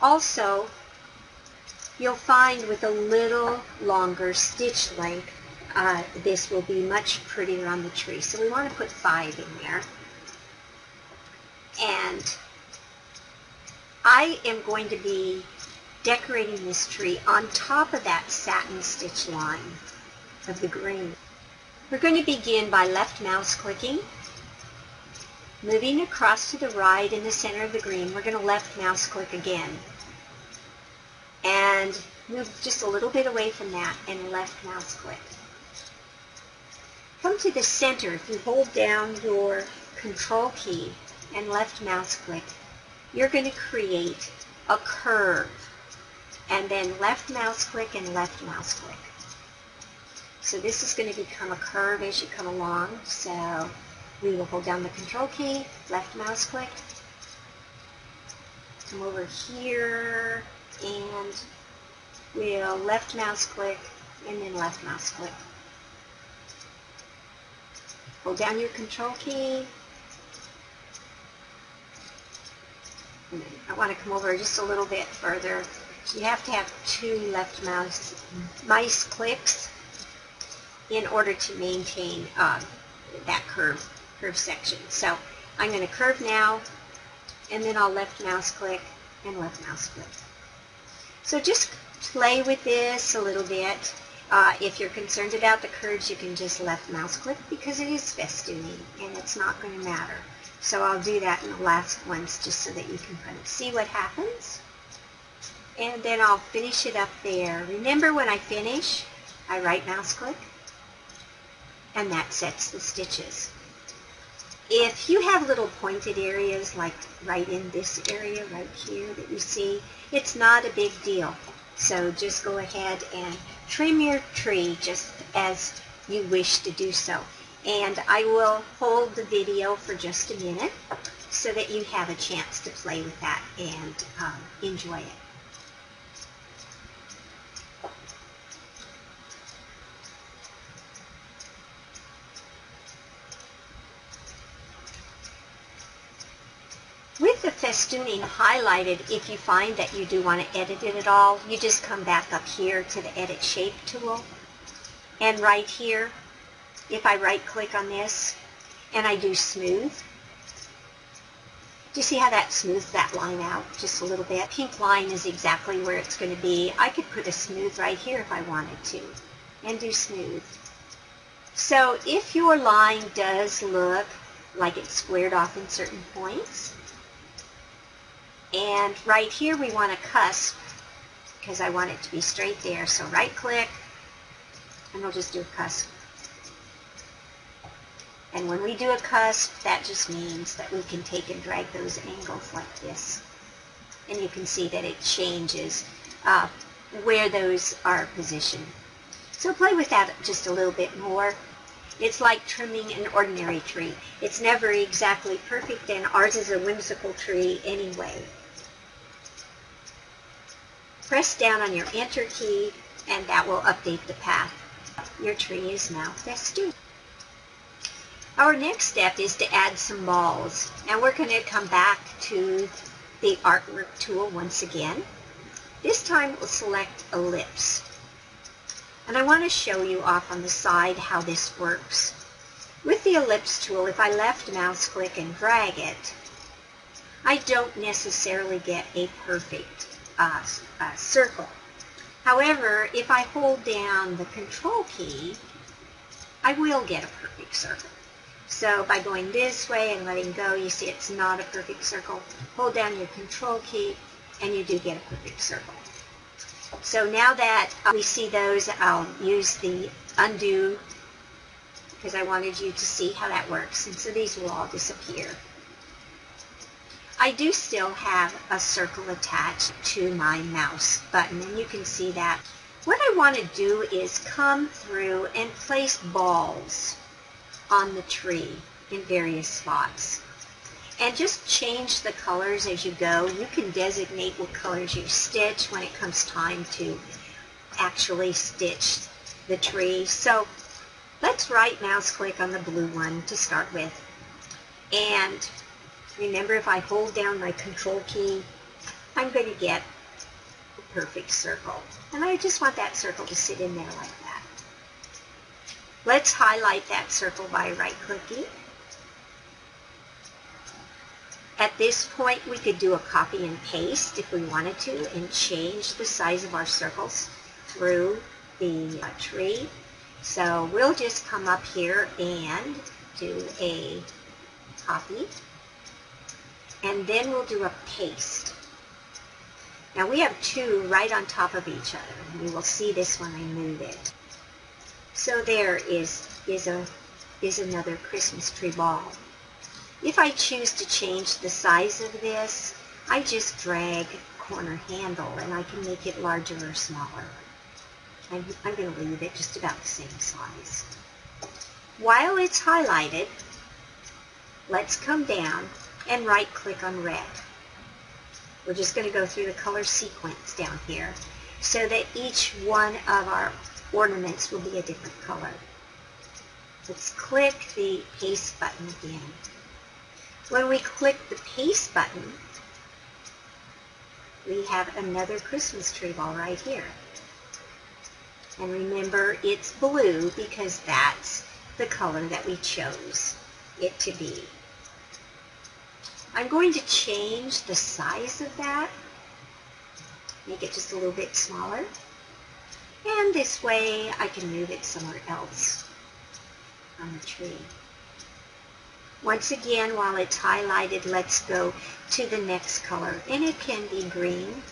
Also, You'll find with a little longer stitch length, this will be much prettier on the tree. So we want to put 5 in there. And I am going to be decorating this tree on top of that satin stitch line of the green. We're going to begin by left mouse clicking, moving across to the right in the center of the green. We're going to left mouse click again and move just a little bit away from that and left mouse click. Come to the center. If you hold down your control key and left mouse click, you're going to create a curve, and then left mouse click and left mouse click. So this is going to become a curve as you come along. So we will hold down the control key, left mouse click, come over here, and we'll left mouse click and then left mouse click. Hold down your control key. And I want to come over just a little bit further. So you have to have 2 left mouse clicks in order to maintain that curve section. So I'm going to curve now, and then I'll left mouse click and left mouse click. So just play with this a little bit. If you're concerned about the curves, you can just left mouse click because it is festooning and it's not going to matter. So I'll do that in the last ones just so that you can kind of see what happens. And then I'll finish it up there. Remember, when I finish, I right mouse click, and that sets the stitches. If you have little pointed areas like right in this area right here that you see, it's not a big deal. So just go ahead and trim your tree just as you wish to do so. And I will hold the video for just a minute so that you have a chance to play with that and enjoy it. With the festooning highlighted, if you find that you do want to edit it at all, you just come back up here to the Edit Shape tool. And right here, if I right click on this and I do Smooth, do you see how that smooths that line out just a little bit? Pink line is exactly where it's going to be. I could put a Smooth right here if I wanted to and do Smooth. So if your line does look like it's squared off in certain points, and right here we want a cusp because I want it to be straight there. So right click and we'll just do a cusp. And when we do a cusp, that just means that we can take and drag those angles like this. And you can see that it changes where those are positioned. So play with that just a little bit more. It's like trimming an ordinary tree. It's never exactly perfect, and ours is a whimsical tree anyway. Press down on your Enter key, and that will update the path. Your tree is now festooned. Our next step is to add some balls, and we're going to come back to the Artwork tool once again. This time we'll select Ellipse. And I want to show you off on the side how this works. With the Ellipse tool, if I left mouse click and drag it, I don't necessarily get a perfect circle. However, if I hold down the Control key, I will get a perfect circle. So by going this way and letting go, you see it's not a perfect circle. Hold down your Control key and you do get a perfect circle. So now that we see those, I'll use the undo because I wanted you to see how that works. And so these will all disappear. I do still have a circle attached to my mouse button, and you can see that. What I want to do is come through and place balls on the tree in various spots. And just change the colors as you go. You can designate what colors you stitch when it comes time to actually stitch the tree. So let's right mouse click on the blue one to start with. And remember, if I hold down my Control key, I'm going to get perfect circle. And I just want that circle to sit in there like that. Let's highlight that circle by right-clicking. At this point, we could do a copy and paste if we wanted to and change the size of our circles through the tree. So we'll just come up here and do a copy, and then we'll do a paste. Now we have two right on top of each other. We will see this when I move it. So there is another Christmas tree ball. If I choose to change the size of this, I just drag corner handle and I can make it larger or smaller. I'm going to leave it just about the same size. While it's highlighted, let's come down and right-click on red. We're just going to go through the color sequence down here so that each one of our ornaments will be a different color. Let's click the paste button again. When we click the paste button, we have another Christmas tree ball right here. And remember, it's blue because that's the color that we chose it to be. I'm going to change the size of that, make it just a little bit smaller, and this way I can move it somewhere else on the tree. Once again, while it's highlighted, let's go to the next color, and it can be green.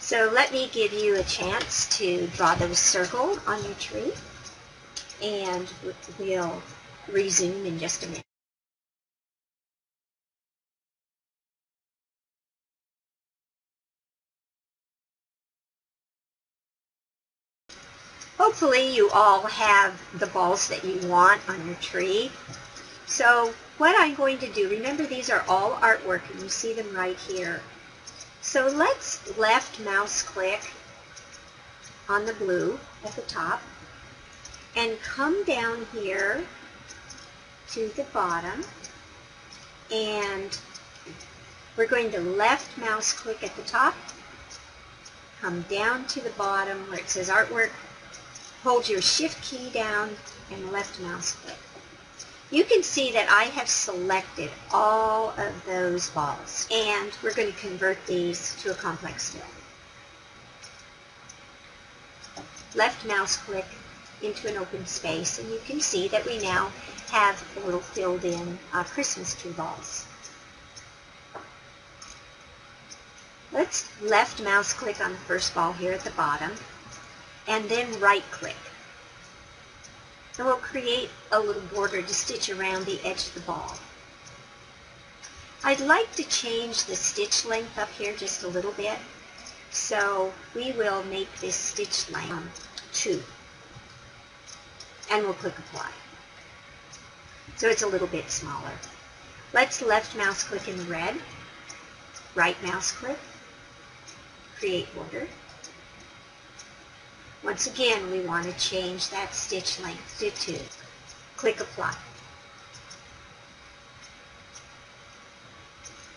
So let me give you a chance to draw those circles on your tree, and we'll resume in just a minute. Hopefully you all have the balls that you want on your tree. So what I'm going to do, remember these are all artwork and you see them right here. So let's left mouse click on the blue at the top and come down here to the bottom, and we're going to left mouse click at the top, come down to the bottom where it says artwork, hold your shift key down and left mouse click. You can see that I have selected all of those balls, and we're going to convert these to a complex fill. Left mouse click into an open space, and you can see that we now have a little filled in Christmas tree balls. Let's left mouse click on the first ball here at the bottom, and then right click. And we'll create a little border to stitch around the edge of the ball. I'd like to change the stitch length up here just a little bit, so we will make this stitch length 2. And we'll click apply. So it's a little bit smaller. Let's left mouse click in red, right mouse click, create border. Once again, we want to change that stitch length to 2. Click apply.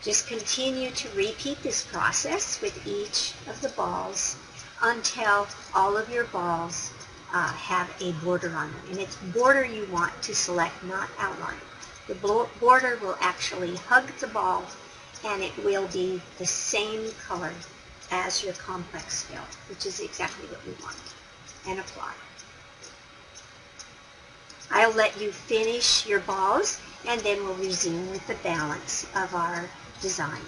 Just continue to repeat this process with each of the balls until all of your balls have a border on them. And it's border you want to select, not outline. The border will actually hug the ball, and it will be the same color as your complex fill, which is exactly what we want. And apply. I'll let you finish your balls, and then we'll resume with the balance of our design.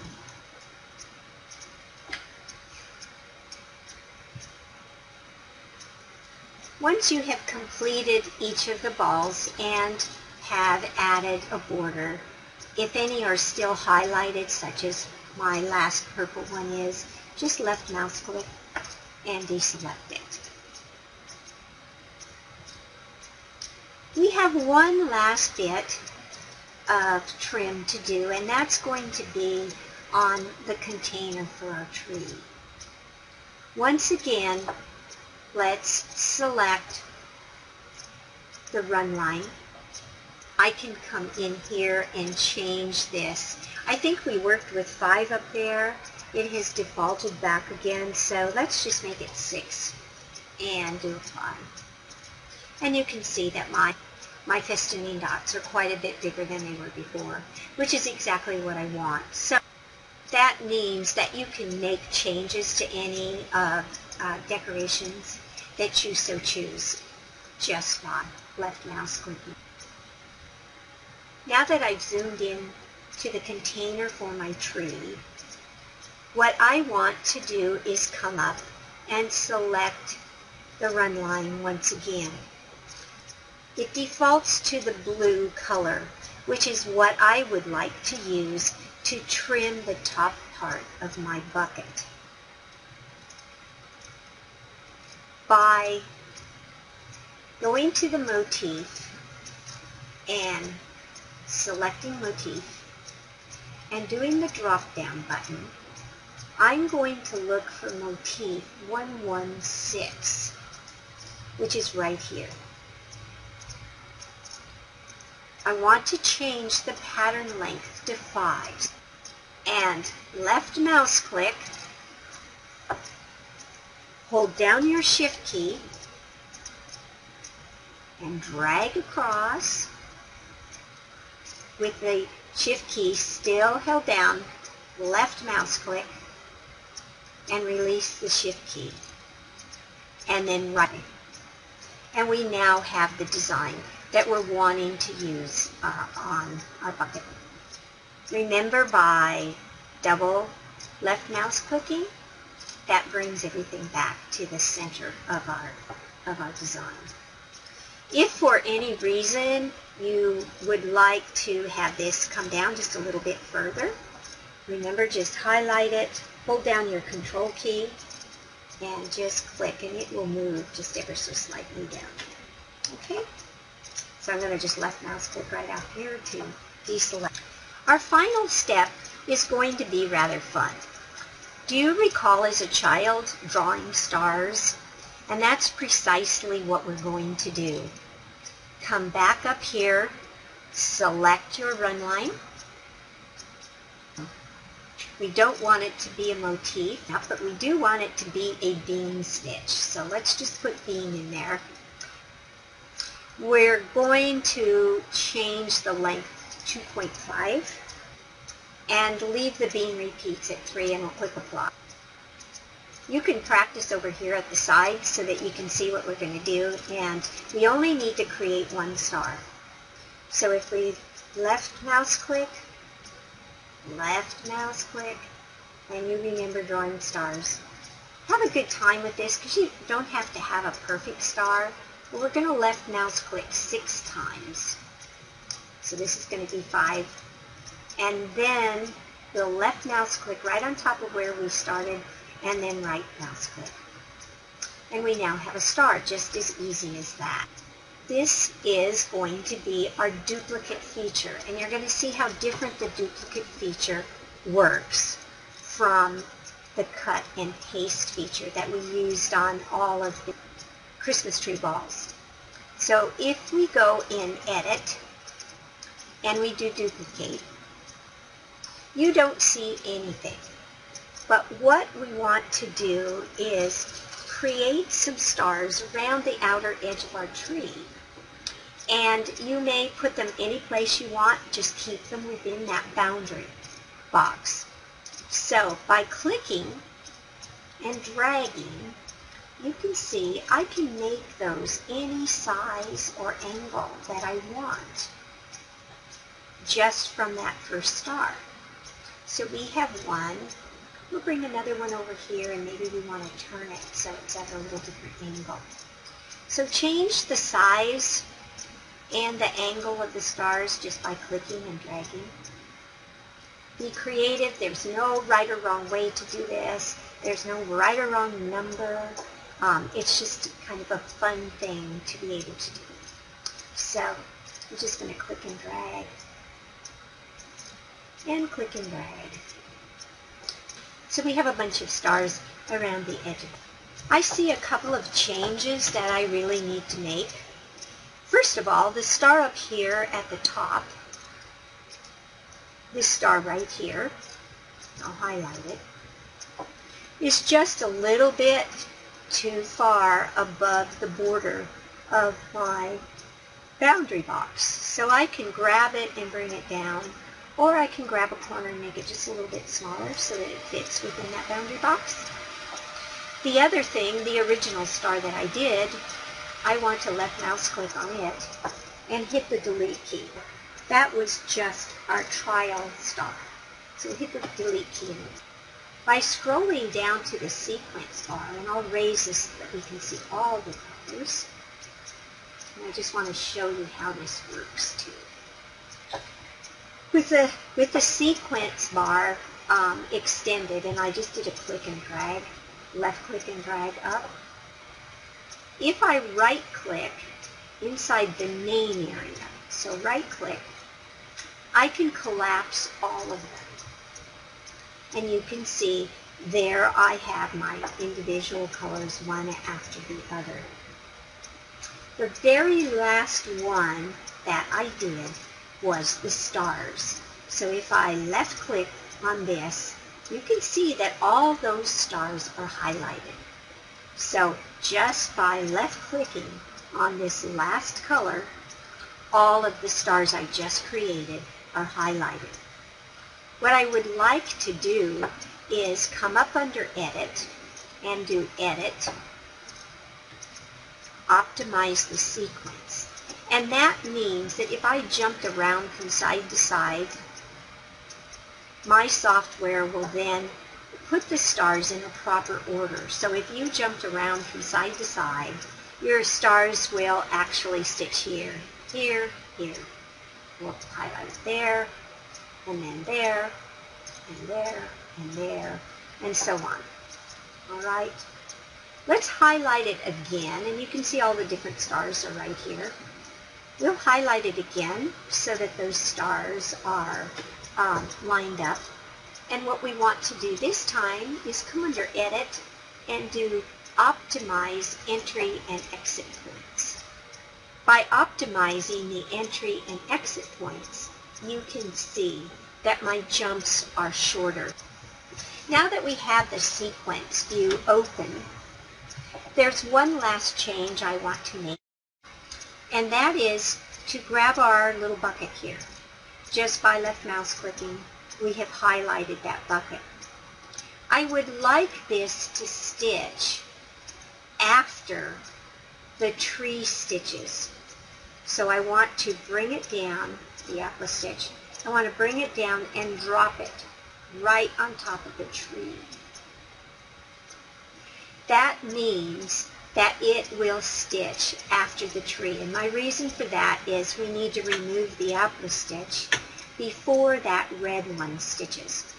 Once you have completed each of the balls and have added a border, if any are still highlighted, such as my last purple one is, just left mouse click and deselect it. We have one last bit of trim to do, and that's going to be on the container for our tree. Once again, let's select the run line. I can come in here and change this. I think we worked with 5 up there. it has defaulted back again, so let's just make it 6 and do apply. And you can see that my festooning dots are quite a bit bigger than they were before, which is exactly what I want. So that means that you can make changes to any decorations that you so choose just by left mouse clicking. Now that I've zoomed in to the container for my tree, what I want to do is come up and select the run line once again. It defaults to the blue color, which is what I would like to use to trim the top part of my bucket. By going to the motif and selecting motif and doing the drop down button, I'm going to look for motif 116, which is right here. I want to change the pattern length to 5 and left mouse click, hold down your shift key and drag across with the shift key still held down, left mouse click and release the shift key and then right. And we now have the design that we're wanting to use on our bucket. Remember, by double left mouse clicking, that brings everything back to the center of our design. If for any reason you would like to have this come down just a little bit further, remember, just highlight it, hold down your control key, and just click, and it will move just ever so slightly down. Okay? So I'm going to just left mouse click right out here to deselect. Our final step is going to be rather fun. Do you recall as a child drawing stars? And that's precisely what we're going to do. Come back up here, select your run line. We don't want it to be a motif, but we do want it to be a bean stitch. So let's just put bean in there. We're going to change the length to 2.5 and leave the bean repeats at 3, and we'll click apply. You can practice over here at the side so that you can see what we're going to do, and we only need to create one star. So if we left mouse click, and you remember drawing stars. Have a good time with this because you don't have to have a perfect star. But we're going to left mouse click 6 times. So this is going to be 5. And then we'll left mouse click right on top of where we started, and then right mouse click. And we now have a star, just as easy as that. This is going to be our duplicate feature, and you're going to see how different the duplicate feature works from the cut and paste feature that we used on all of the Christmas tree balls. So if we go in Edit and we do Duplicate, you don't see anything. But what we want to do is create some stars around the outer edge of our tree. And you may put them any place you want, just keep them within that boundary box. So by clicking and dragging, you can see I can make those any size or angle that I want just from that first star. So we have one. We'll bring another one over here, and maybe we want to turn it so it's at a little different angle. So change the size and the angle of the stars just by clicking and dragging. Be creative. There's no right or wrong way to do this. There's no right or wrong number. It's just kind of a fun thing to be able to do. So I'm just going to click and drag. And click and drag. So we have a bunch of stars around the edge. I see a couple of changes that I really need to make. First of all, the star up here at the top, this star right here, I'll highlight it, is just a little bit too far above the border of my boundary box. So I can grab it and bring it down, or I can grab a corner and make it just a little bit smaller so that it fits within that boundary box. The other thing, the original star that I did, I want to left mouse click on it and hit the delete key. That was just our trial star. So hit the delete key. By scrolling down to the sequence bar, and I'll raise this so that we can see all the colors. And I just want to show you how this works too. With the sequence bar extended, and I just did a click and drag, left click and drag up. If I right click inside the name area, so right click, I can collapse all of them. And you can see there I have my individual colors one after the other. The very last one that I did was the stars. So if I left click on this, you can see that all those stars are highlighted. So just by left clicking on this last color, all of the stars I just created are highlighted. What I would like to do is come up under Edit and do Edit, Optimize the Sequence. And that means that if I jumped around from side to side, my software will then put the stars in a proper order. So if you jumped around from side to side, your stars will actually stitch here, here, here. We'll highlight it there, and then there, and there, and there, and so on. All right? Let's highlight it again, and you can see all the different stars are right here. We'll highlight it again so that those stars are lined up. And what we want to do this time is come under Edit and do Optimize Entry and Exit Points. By optimizing the entry and exit points, you can see that my jumps are shorter. Now that we have the sequence view open, there's one last change I want to make, and that is to grab our little bucket here. Just by left mouse clicking, we have highlighted that bucket. I would like this to stitch after the tree stitches. So I want to bring it down, the apple stitch, I want to bring it down and drop it right on top of the tree. That means that it will stitch after the tree. And my reason for that is we need to remove the apple stitch before that red one stitches.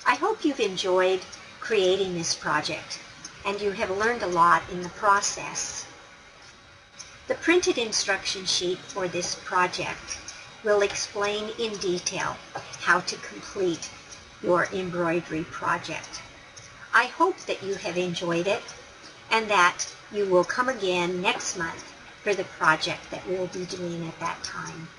I hope you've enjoyed creating this project and you have learned a lot in the process. The printed instruction sheet for this project will explain in detail how to complete your embroidery project. I hope that you have enjoyed it and that you will come again next month for the project that we'll be doing at that time.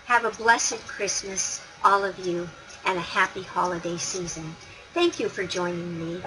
Have a blessed Christmas, all of you, and a happy holiday season. Thank you for joining me.